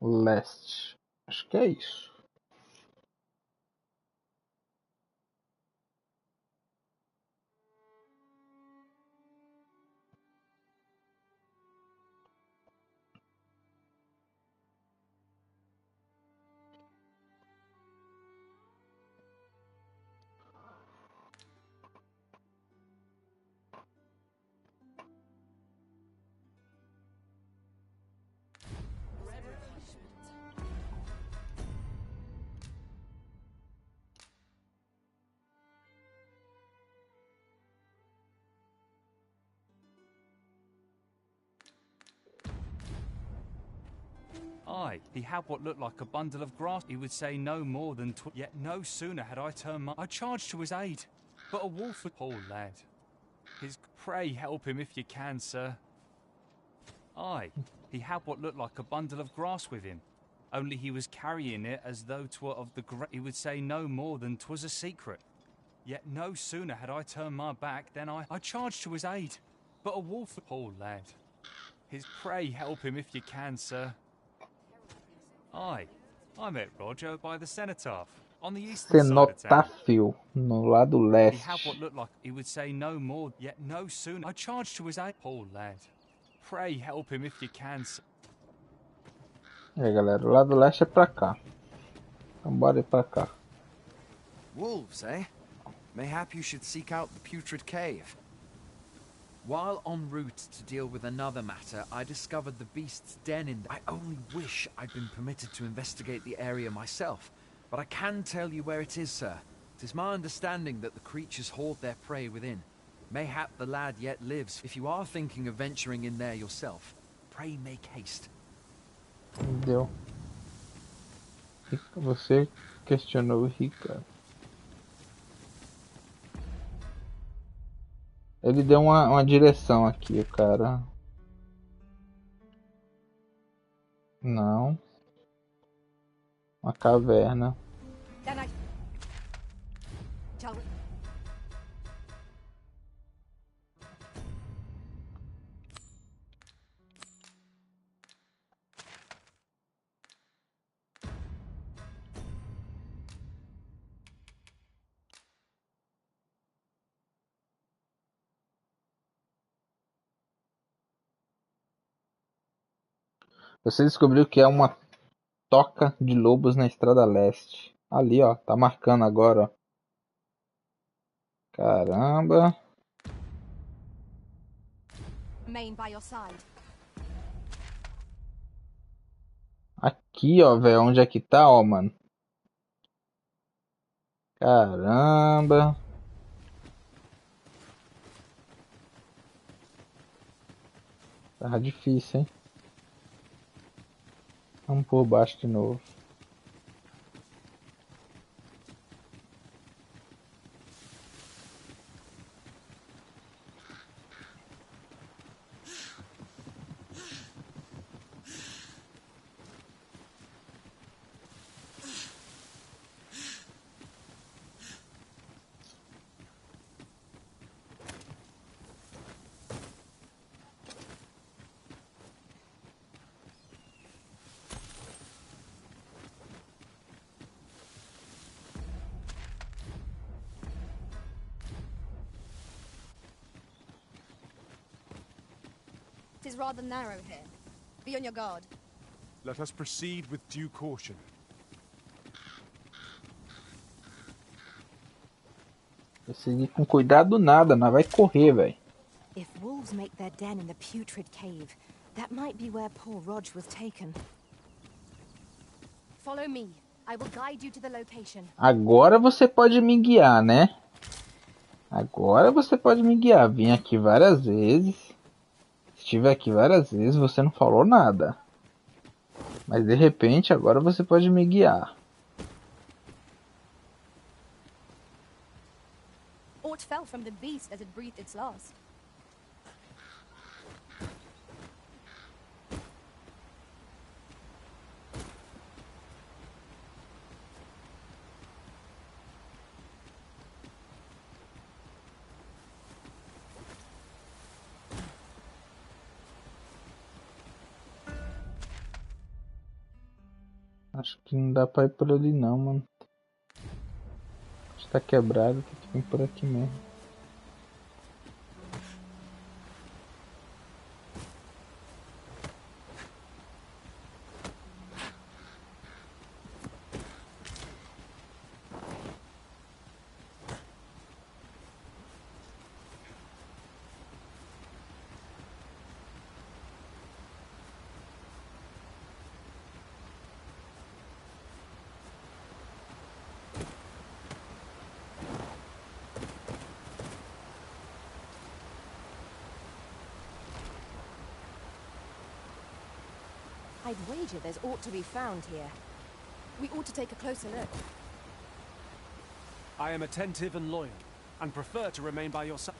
Leste. Acho que é isso. Aye, he had what looked like a bundle of grass. He would say no more than Yet no sooner had I turned my... I charged to his aid, but a wolf... Poor lad. Pray help him if you can, sir. Aye, he had what looked like a bundle of grass with him, only he was carrying it as though 'twere of the great... He would say no more than 'twas a secret. Yet no sooner had I turned my back than I charged to his aid, but a wolf... Poor lad. His pray help him if you can, sir. I met Roger by the cenotaph on the eastern side of town. Cenotáfio, no lado He had what leste. looked like he would say no more, yet no sooner. I charged to his aid. Poor lad. Pray help him if you can, sir. E aí, galera, o lado leste é pra cá. Então bora ir pra cá. Wolves, eh? Mayhap you should seek out the Putrid Cave. While en route to deal with another matter, I discovered the beast's den in there. I only wish I'd been permitted to investigate the area myself, but I can tell you where it is, sir. It is my understanding that the creatures hoard their prey within. Mayhap the lad yet lives. If you are thinking of venturing in there yourself, pray make haste. Deu. Você questionou o Ricardo. Ele deu uma direção aqui, o cara. Não. Uma caverna. Você descobriu que é uma toca de lobos na estrada leste. Ali, ó, tá marcando agora, ó. Caramba. Main by your side. Aqui, ó, velho, onde é que tá, ó, mano. Caramba. Tava difícil, hein. Vamos por baixo de novo. It is rather narrow here. Be on your guard. Let us proceed with due caution. Eu segui com cuidado nada, nós vai correr, velho. If wolves make their den in the Putrid Cave, that might be where poor Rog was taken. Follow me. I will guide you to the location. Agora você pode me guiar, né? Agora você pode me guiar. Vim aqui várias vezes. Estive aqui várias vezes, você não falou nada. Mas de repente agora você pode me guiar. Aught fell from the beast as it breathed its last. Acho que não dá pra ir por ali não, mano. Está quebrado, tem que vir por aqui mesmo. I'd wager there's aught to be found here. We ought to take a closer look. I am attentive and loyal, and prefer to remain by your side.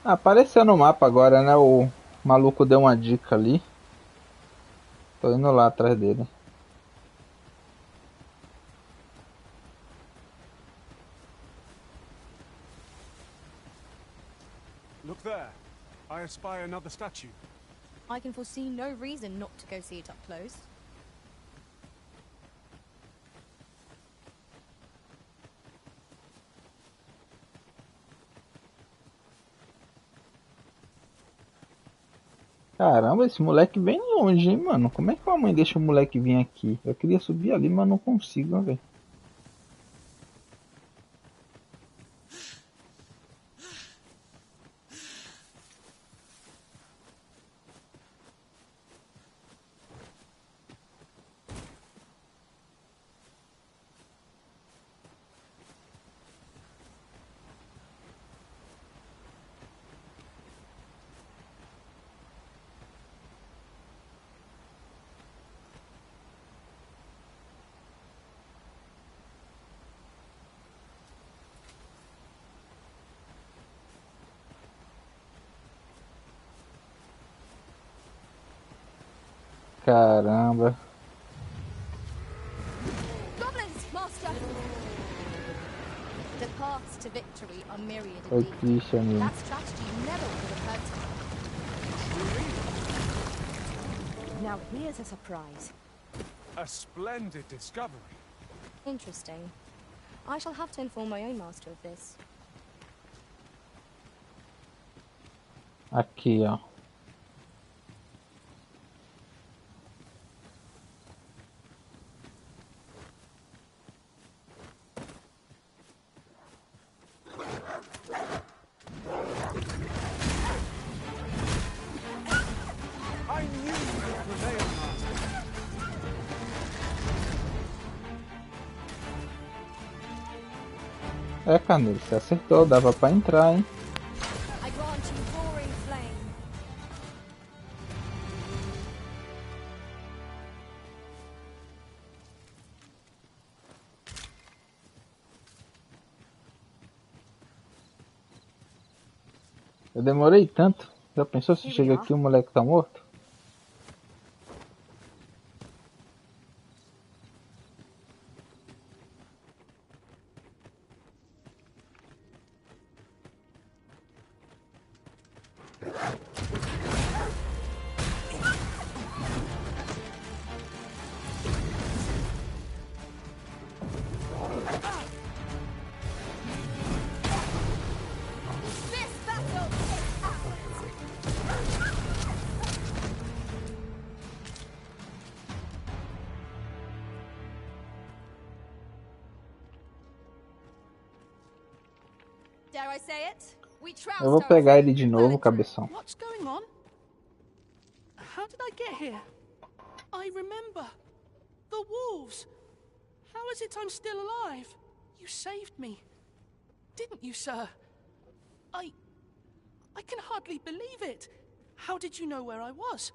Apareceu no mapa agora, né? O maluco deu uma dica ali. Tô indo lá atrás dele. Look there. I espy another statue. I can foresee no reason not to go see it up close. Caramba, esse moleque vem longe, hein, mano? Como é que a mãe deixa o moleque vir aqui? Eu queria subir ali, mas não consigo, velho. Caramba. Goblins, master! The paths to victory are myriad Foi indeed. triste, amigo. That strategy never would have occurred to me. Now here's a surprise. A splendid discovery. Interesting. I shall have to inform my own master of this. Aqui, ó. I knew you would prevail, Master. É, Canelo, você acertou, dava pra entrar, hein? I grant you roaring flame. Eu demorei tanto. Já pensou se chega aqui e o moleque tá morto? This battle is ours! Dare I say it? We Eu vou pegar ele de novo, cabeção. What's going on? How did I get here? I remember. The wolves. How is it I'm still alive? You saved me. Didn't you, sir? I can hardly believe it. How did you know where I was?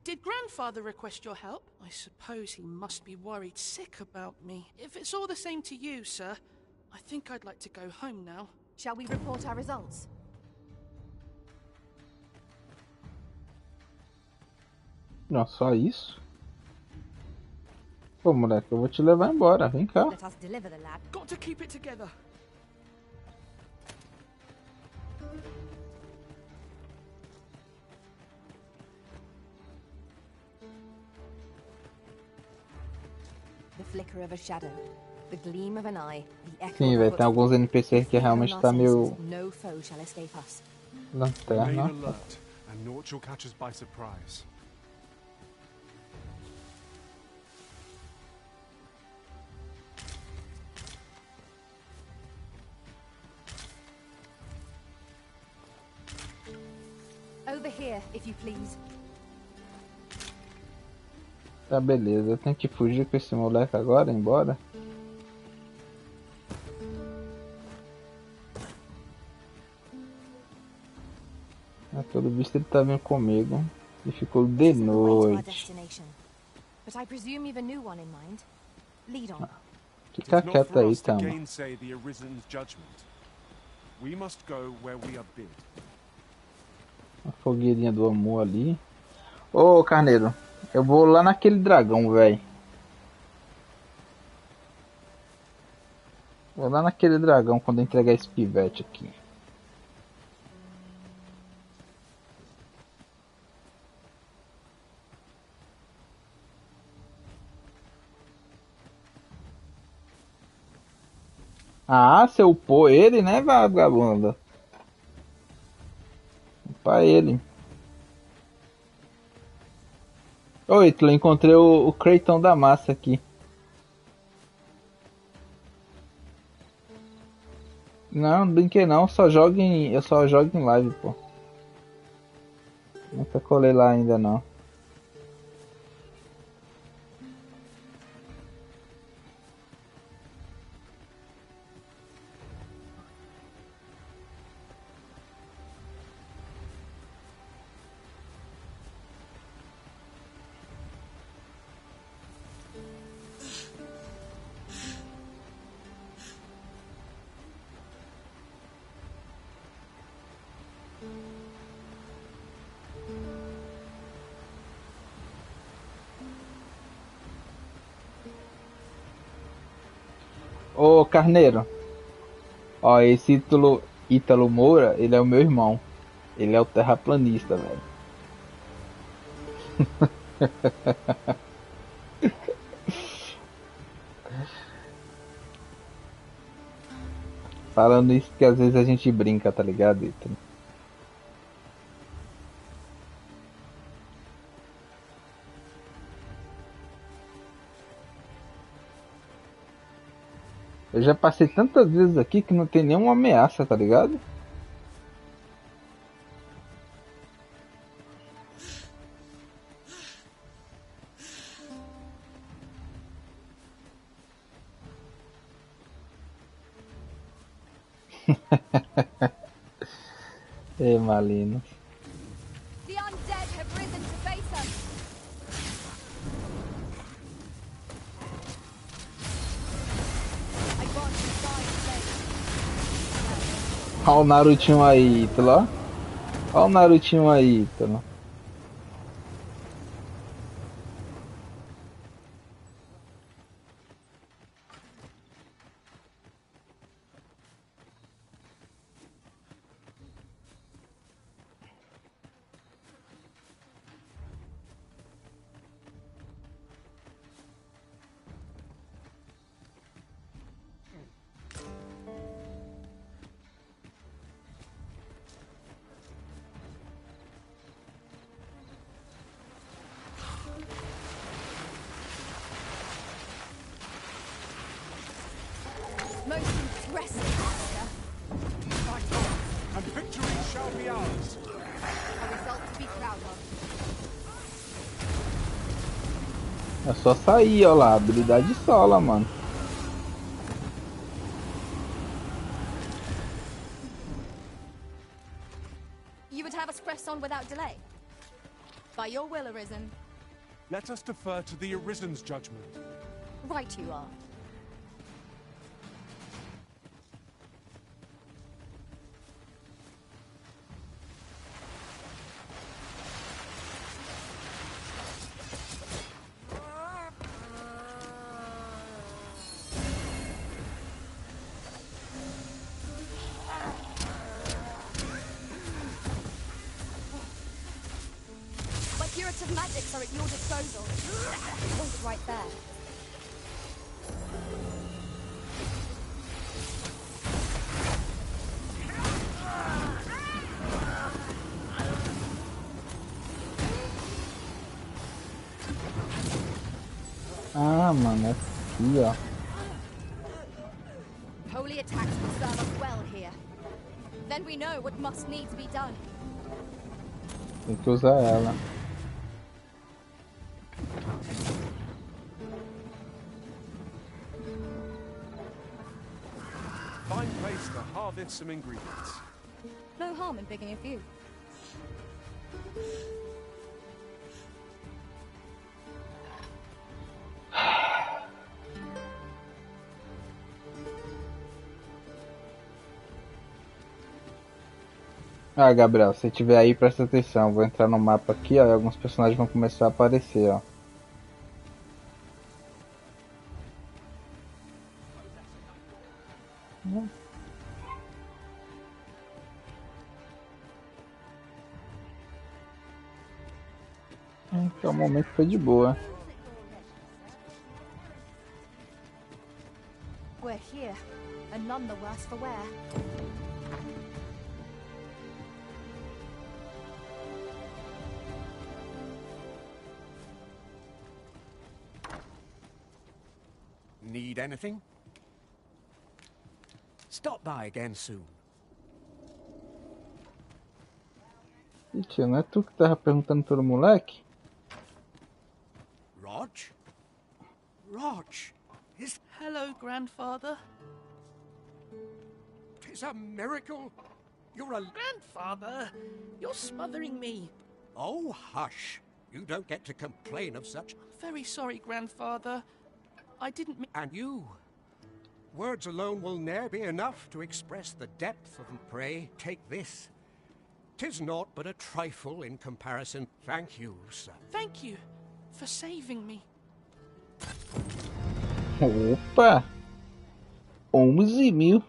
Did Grandfather request your help? I suppose he must be worried sick about me. If it's all the same to you, sir, I think I'd like to go home now. Shall we report our results? Não, só isso? Pô, moleque, eu vou te levar embora. Vem cá. Let us deliver the lad. Got to keep it together. The flicker of a shadow, the gleam of an eye, the echo Sim, of a velho, tem alguns NPCs que realmente tá meio No foe shall escape us. Remain lanterna. alert, and naught shall catch us by surprise. Over here, if you please. Tá, beleza. Eu tenho que fugir com esse moleque agora, embora. Pelo visto ele tá vindo comigo. E ficou de This is the way to our noite. destination. But I presume you've a new one in mind. Lead on. Fica It is not quieto for aí, us to Tama. gainsay the Arisen's judgment. We must go where we are bid. A fogueirinha do amor ali. Ô, Carneiro, eu vou lá naquele dragão, velho. Vou lá naquele dragão quando eu entregar esse pivete aqui. Ah, você upou ele, né, vagabunda? Upa ele. Oi, Ítalo, encontrei o Creighton da massa aqui. Não, não brinquei não, eu só jogo em live, pô. Nunca colei lá ainda não. Ô, Carneiro. Ó, esse Ítalo Moura, ele é o meu irmão. Ele é o terraplanista, velho. Falando isso que às vezes a gente brinca, tá ligado, Ítalo? Eu já passei tantas vezes aqui que não tem nenhuma ameaça, tá ligado? Ei, Malino. The undead have risen to face us. I want to die today. Olha o Narutinho aí, Ítalo, ó. Olha o Narutinho aí, Ítalo. Most impressive, Master. Fight on, and victory shall be ours. A result to be proud of. É só sair, ó lá. Habilidade sola, mano. You would have us press on without delay? By your will, Arisen. Let us defer to the Arisen's judgment. Right you are. My curative magics are at your disposal. Point right there. Ah, mano, é aqui, ó. Holy attacks will serve us well here. Then we know what must needs be done. Tem que usar ela. Find place to harvest some ingredients. No harm in picking a few. Ah, Gabriel, se tiver aí, presta atenção. Vou entrar no mapa aqui, ó, e alguns personagens vão começar a aparecer, ó. Então o momento foi de boa. We're here, and none the worse for wear. Need anything? Stop by again soon. Ih, tio, não é tu que tava perguntando pelo moleque? Rog? Rog! Hello, Grandfather. 'Tis a miracle. You're a... Grandfather, you're smothering me. Oh, hush. You don't get to complain of such... Very sorry, Grandfather. I didn't mean... And you? Words alone will ne'er be enough to express the depth of... Pray, take this. 'Tis naught but a trifle in comparison. Thank you, sir. Thank you for saving me. Opa! 11.000.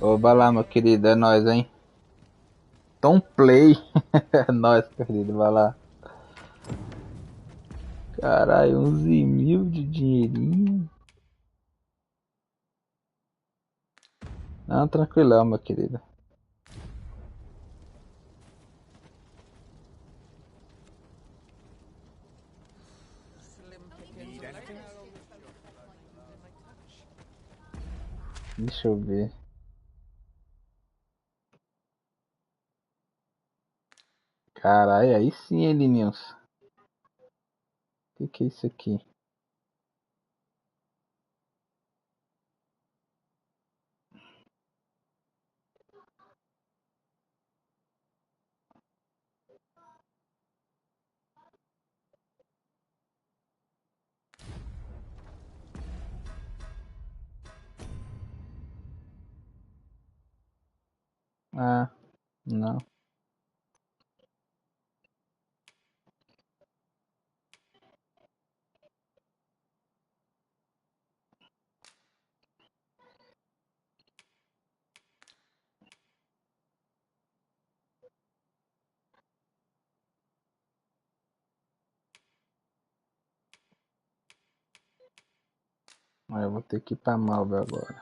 Ô, vai lá, meu querido, é nóis, hein? Tom Play. É nóis, querido, vai lá. Caralho, 11.000 de dinheirinho. Não, tranquilão, meu querido. Deixa eu ver. Caralho, aí sim, hein, Linus. Que é isso aqui? Ah, não. Eu vou ter que ir pra Malva agora.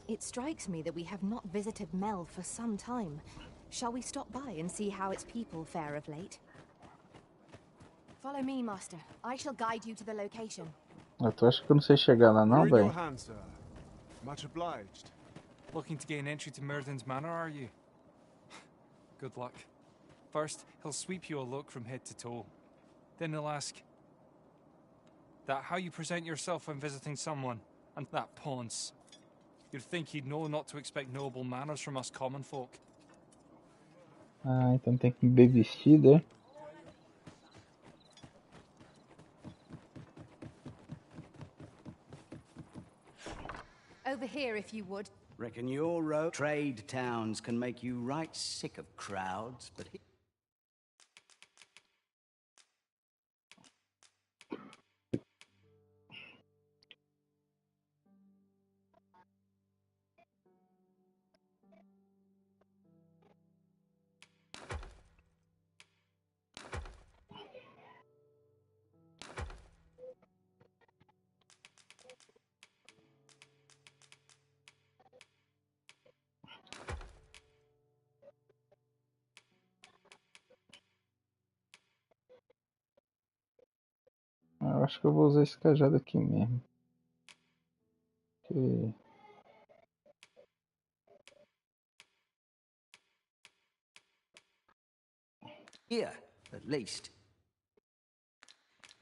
It strikes me that we have not visited Mel for some time. Shall we stop by and see how its people fare of late? Follow me, Master. I shall guide you to the location. Tu acha que eu não sei chegar lá não, We're in your velho? hands, sir. Much obliged. Looking to gain entry to Murden's Manor, are you? Good luck. First, he'll sweep you a look from head to toe. Then he'll ask that how you present yourself when visiting someone, and that paunce. You'd think he'd know not to expect noble manners from us common folk. Ah, então tem que me ver vestido, é? Over here, if you would. Reckon your trade towns can make you right sick of crowds, but Eu acho que eu vou usar esse cajado aqui mesmo. Ok. here, at least,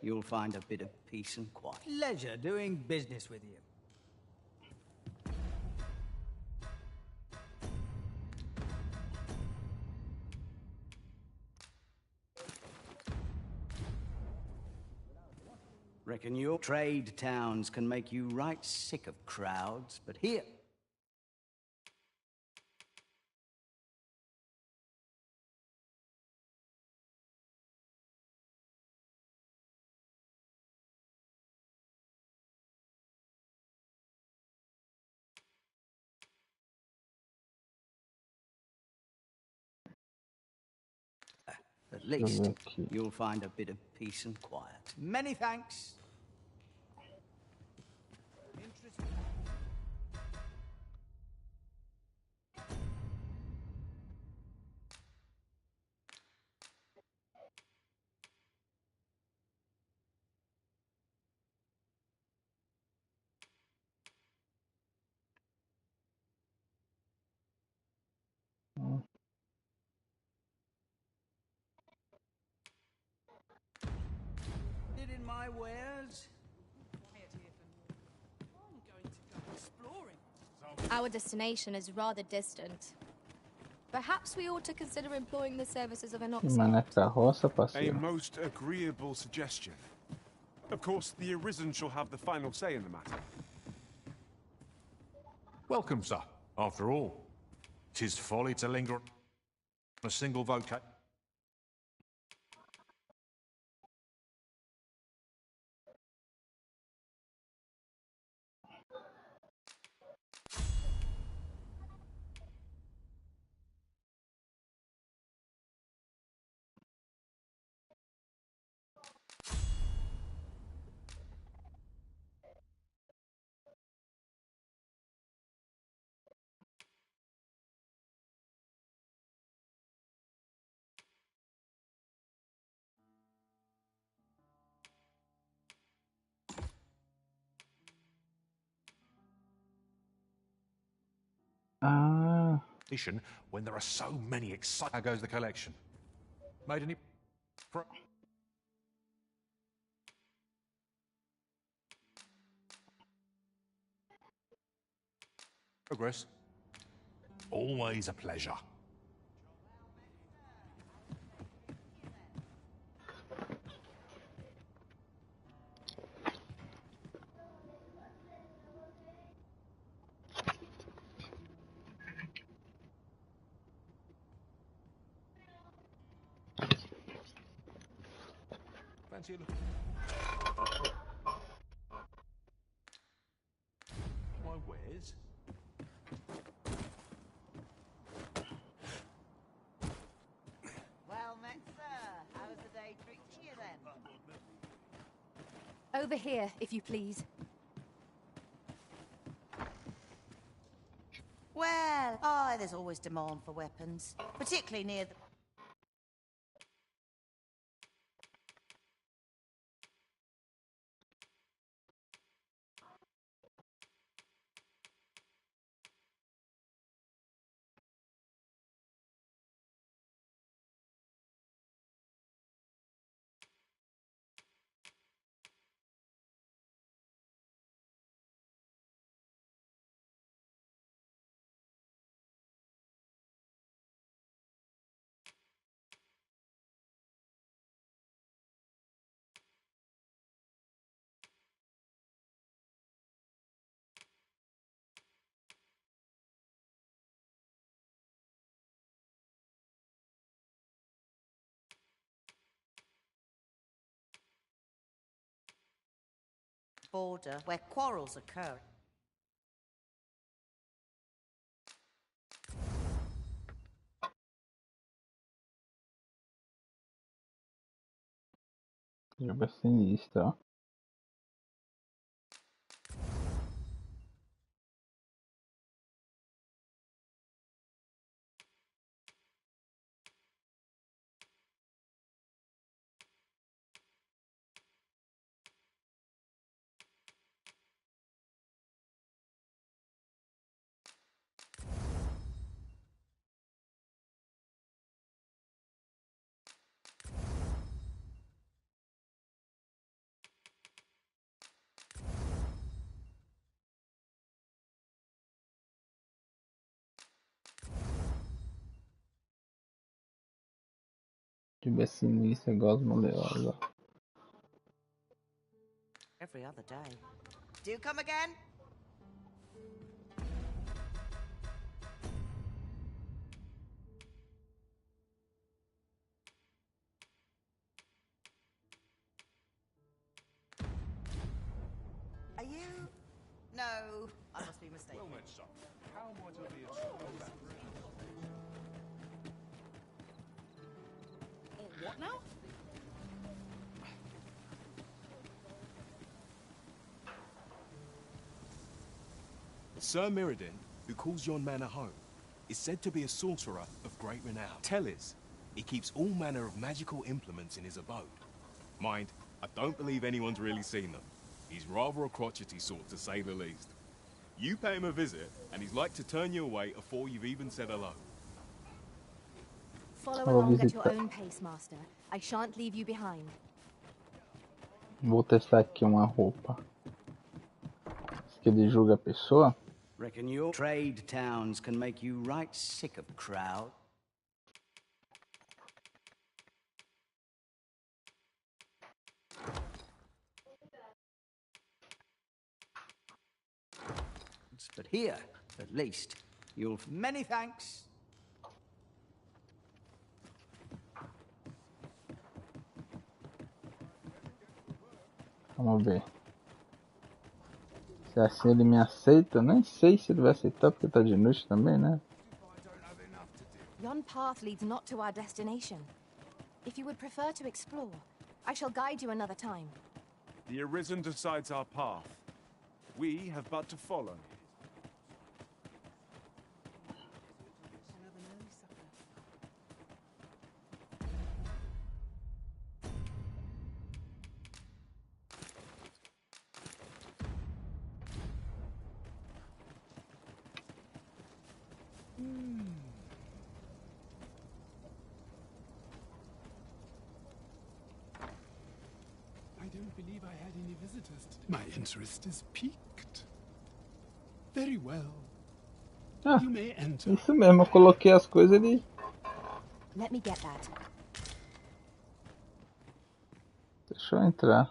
you'll find a bit of peace and quiet. Pleasure doing business with you. Reckon your trade towns can make you right sick of crowds, but here, At least you'll find a bit of peace and quiet. Many thanks. In my wares. Our destination is rather distant. Perhaps we ought to consider employing the services of an Mas oxen. na carroça, A parceiro. most agreeable suggestion. Of course, the Arisen shall have the final say in the matter. Welcome, sir. After all, 'tis folly to linger on a single vocation. Ah, When there are so many exciting. How goes the collection? Made any progress? Always a pleasure. Fancy a look. My wares? Well met, sir. How's the day treating you then? Over here, if you please. Well, there's always demand for weapons, particularly near the... border where quarrels occur. jogo é sinistro, ó. Jogo é sinistro, igual os moleques, ó. Every other day. Do come again? Are you? No, I must be mistaken. Well met, sir. How might I be of service? What now? Sir Mirrodin, who calls yon manor home, is said to be a sorcerer of great renown. Tell us, he keeps all manner of magical implements in his abode. Mind, I don't believe anyone's really seen them. He's rather a crotchety sort, to say the least. You pay him a visit, and he's like to turn you away before you've even said hello. Follow along at your own pace, Master. I shan't leave you behind. Vou testar aqui uma roupa. Que ele julga a pessoa. Reckon your trade towns can make you right sick of crowd. But here, at least, you'll... Many thanks. Vamos ver. Se assim ele me aceita, nem sei se ele vai aceitar porque tá de noite também, né? Yon path leads not to our destination. If you would prefer to explore, I shall guide you another time. The Arisen decides our path. We have but to follow. I don't believe I had any visitors today. My interest is piqued. Very well. Ah, You may enter. Isso mesmo, eu coloquei as coisas ali. Let me get that. Deixa eu entrar.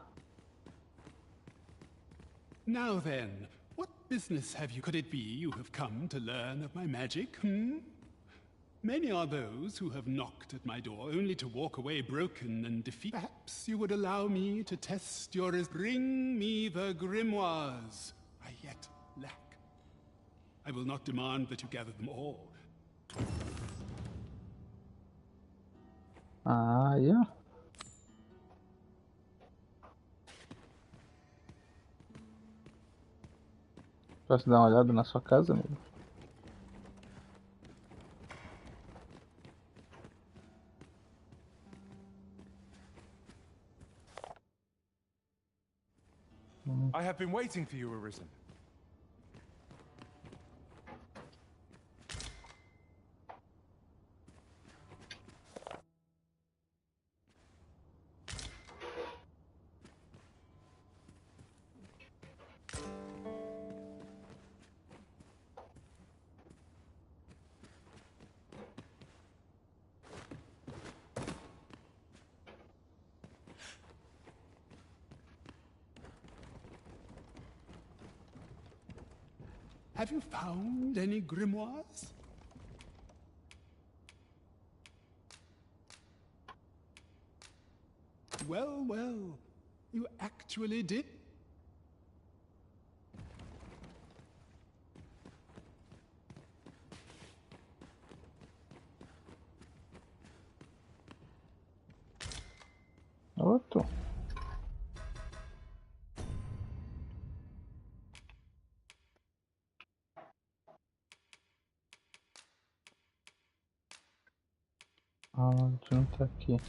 Now then, what business could it be you have come to learn of my magic, Many are those who have knocked at my door only to walk away broken and defeated. Perhaps you would allow me to test your... Bring me the grimoires I yet lack. I will not demand that you gather them all. Ah, yeah. Posso dar uma olhada na sua casa, amigo? I have been waiting for you, Arisen. Have you found any grimoires? Well, well, you actually did. Outro. Ah, a gente não tá aqui.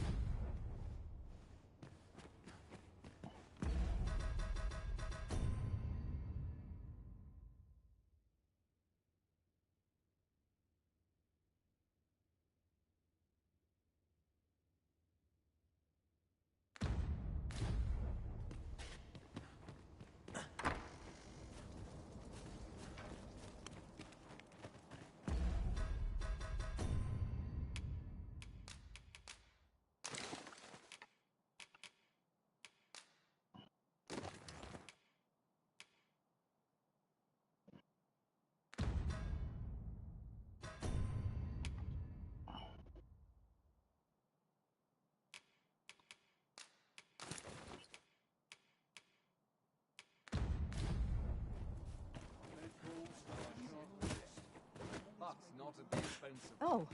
Oh,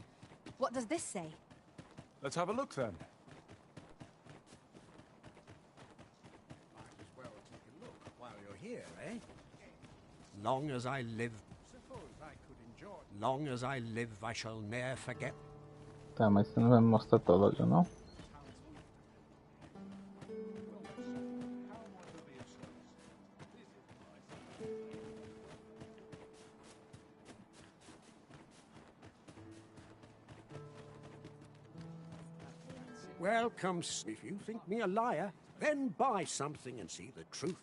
what does this say? Let's have a look then. here, eh? Long as I live, I shall ne'er forget. Tá, mas você não vai me mostrar a tua loja, não? Welcome. If you think me a liar, then buy something and see the truth.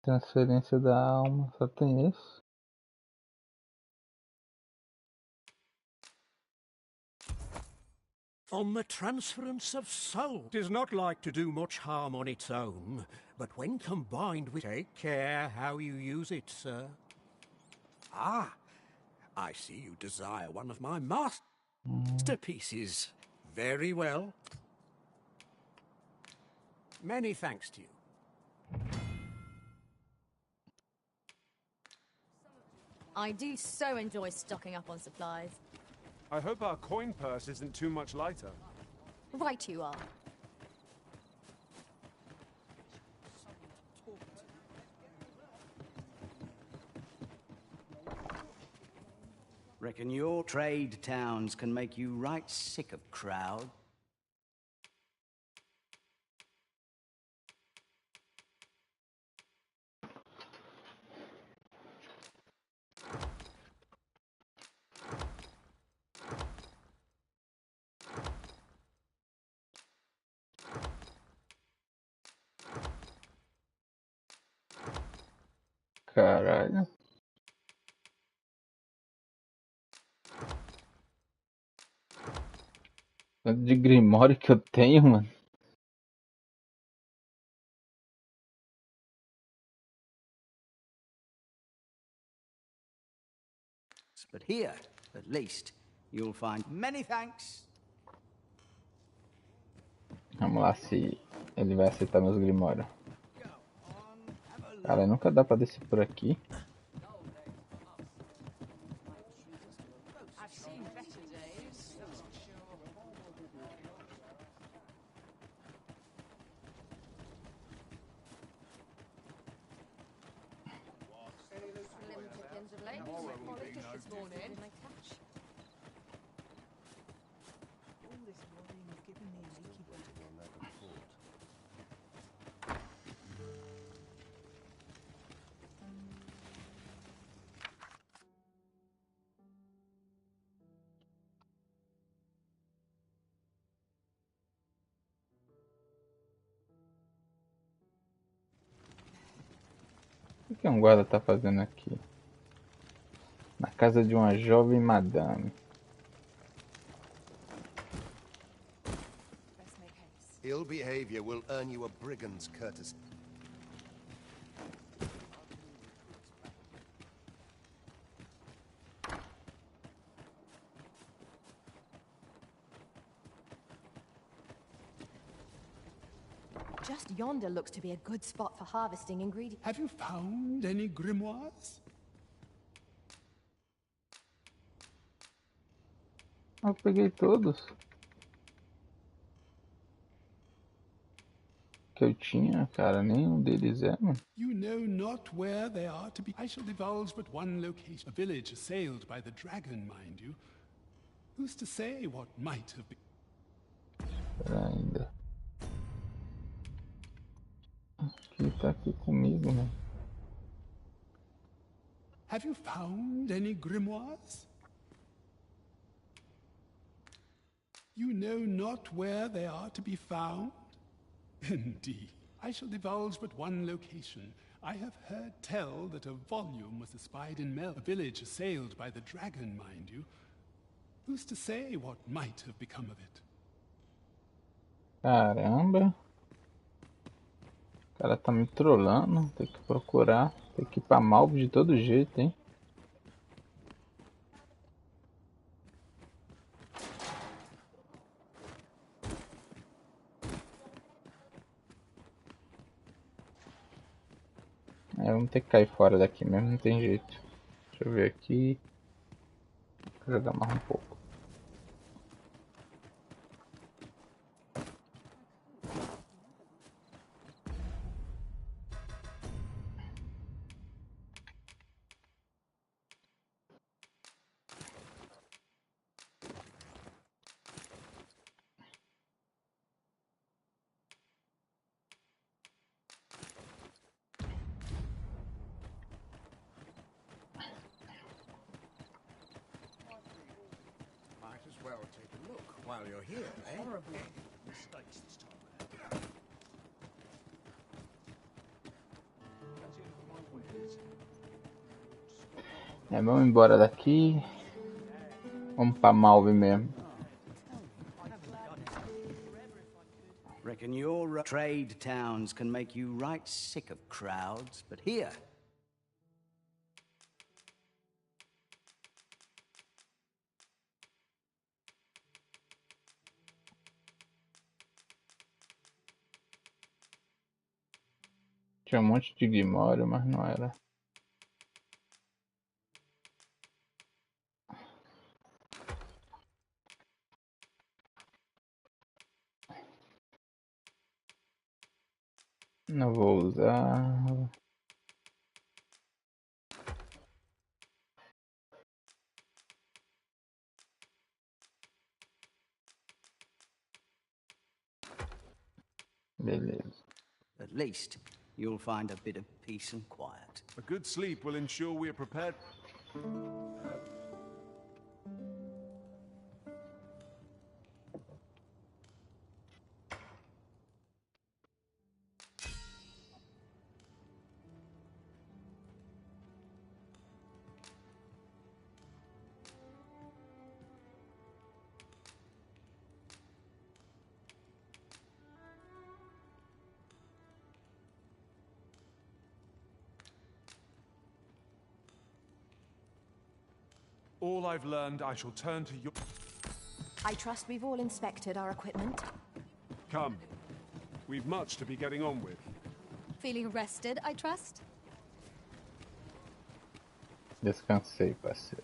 Transferência da alma, só tem isso. On the transference of soul. It is not like to do much harm on its own, but when combined with... Take care how you use it, sir. Ah, I see you desire one of my masterpieces. Very well. Many thanks to you. I do so enjoy stocking up on supplies. I hope our coin purse isn't too much lighter. Right you are. Reckon your trade towns can make you right sick of crowd. Caralho. Tanto de grimório que eu tenho, mano. But here, at least, you'll find many thanks. Vamos lá se ele vai aceitar meus grimórios. Cara, nunca dá pra descer por aqui. I've seen better days, that's for sure. Slim chickens of late. Polished this morning. All this worrying is giving me a leaky back. O que um guarda tá fazendo aqui? Na casa de uma jovem madame. Ill behavior will earn you a brigand's courtesy. Just yonder looks to be a good spot for harvesting ingredients. Have you found any grimoires? Eu peguei todos. Que eu tinha, cara, nenhum deles é, mano. You know not where they are to be. I shall divulge but one location. A village assailed by the dragon, mind you. Who's to say what might have been? Pera ainda. Ele tá aqui comigo, né? Have you found any grimoires? You know not where they are to be found? Indeed. I shall divulge but one location. I have heard tell that a volume was espied in Mel, a village assailed by the dragon, mind you. Who's to say what might have become of it? Caramba. O cara tá me trollando. Tem que procurar. Tem que ir pra Malvo de todo jeito, hein? vamos ter que cair fora daqui mesmo, não tem jeito. Deixa eu ver aqui. Vou jogar mais um pouco. Might as well take a look while you're here, eh? Horrible mistakes this time. Vamos embora daqui. Vamos pra Malve mesmo. Reckon your trade towns can make you right sick of crowds, but here... Tinha um monte de grimório, mas não era. Não vou usar. Beleza. At least you'll find a bit of peace and quiet. A good sleep will ensure we are prepared. All I've learned, I shall turn to your... I trust we've all inspected our equipment. Come. We've much to be getting on with. Feeling rested, I trust? Descansei, parceiro.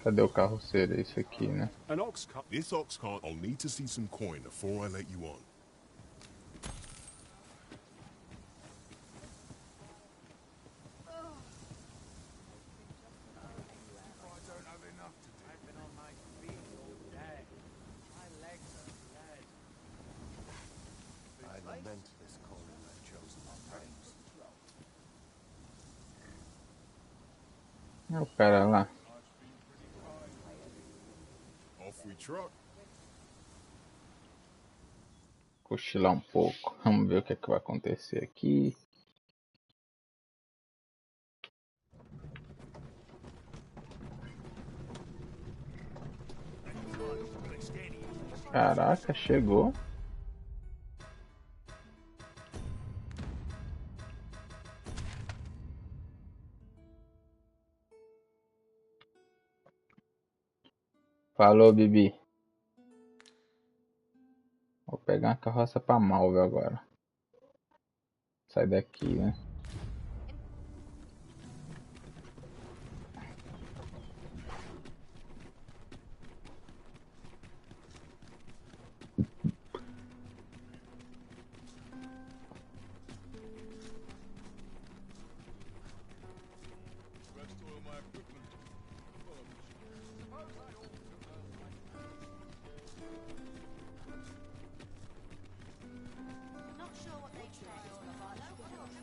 Cadê o carroceiro? É isso aqui, né? An ox cart. This ox cart, I'll need to see some coin before I let you on. I lament this calling I've chosen for times. É o cara lá. Off we trot. Cochilar um pouco. Vamos ver o que é que vai acontecer aqui. Caraca, chegou. Falou, Bibi. Vou pegar uma carroça pra Malve agora. Sai daqui, né?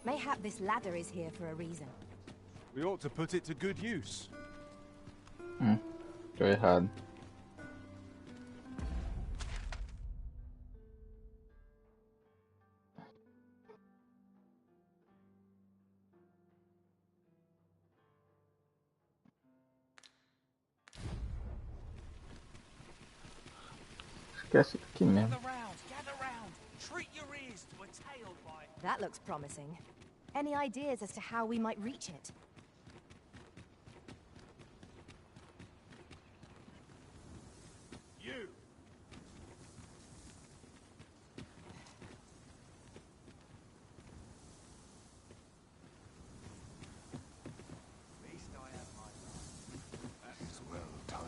Mayhap this ladder is here for a reason. We ought to put it to good use. Tô errado. Esquece aqui mesmo. That looks promising. Any ideas as to how we might reach it? You!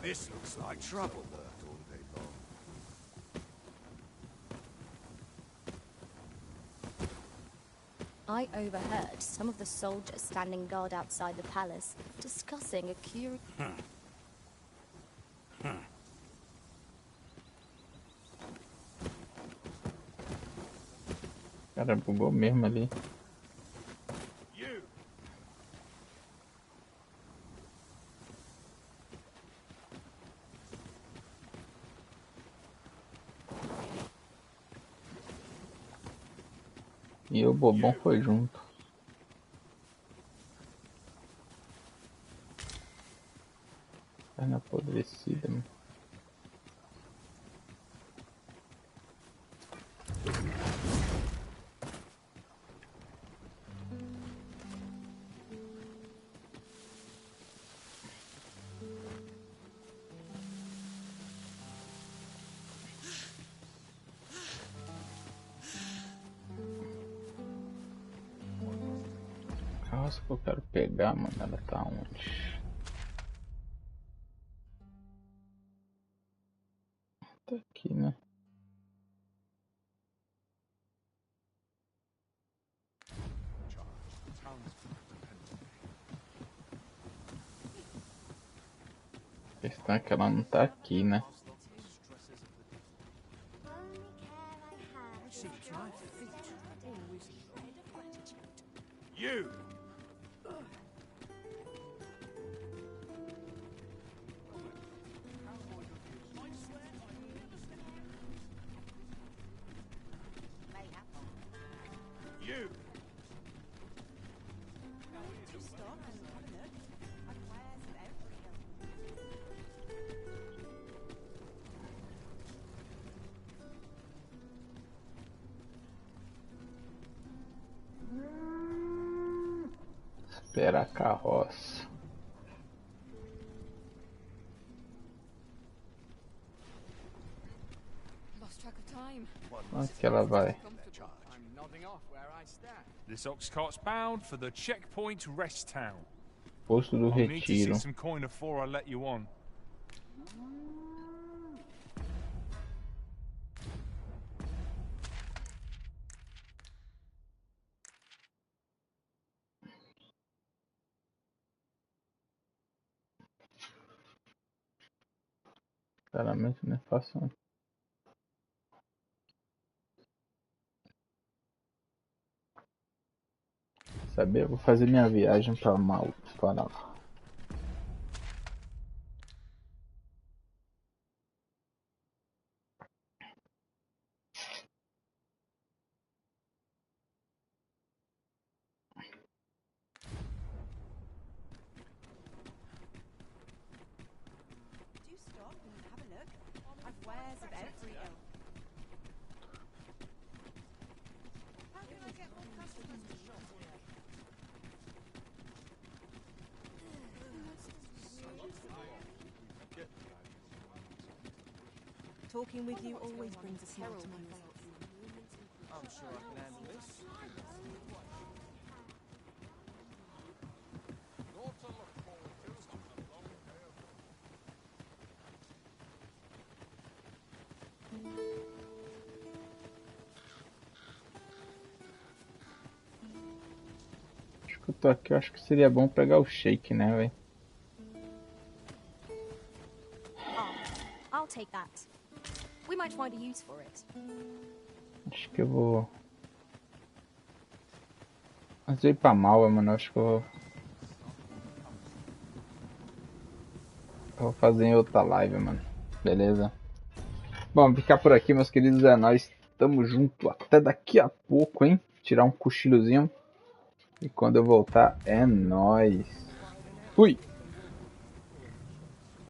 This looks like trouble. I overheard some of the soldiers standing guard outside the palace discussing a curious... Cara, bugou mesmo ali. E o bobão foi junto. Perna apodrecida, mano. Nossa, que eu quero pegar, mano. Ela tá onde? Tá aqui, né? A questão é que ela não tá aqui, né? You! You! Espera a carroça. Onde que ela vai? This ox cart's bound for the checkpoint rest town. Posto do I'll need to see retiro. some coin before I let you on. Claramente não é fácil, não. Saber, eu vou fazer minha viagem para mal, para lá. Talking with you always brings a smile to my face. I'm sure I can handle this. Acho que eu tô aqui, eu acho que seria bom pegar o shake, né, velho? I'll take that. We might find a use for it. Acho que eu vou... Antes de ir pra mal, mano, acho que eu vou fazer em outra live, mano. Beleza? Bom, ficar por aqui, meus queridos, é nóis. Tamo junto até daqui a pouco, hein? Tirar um cochilozinho. E quando eu voltar, é nóis. Fui!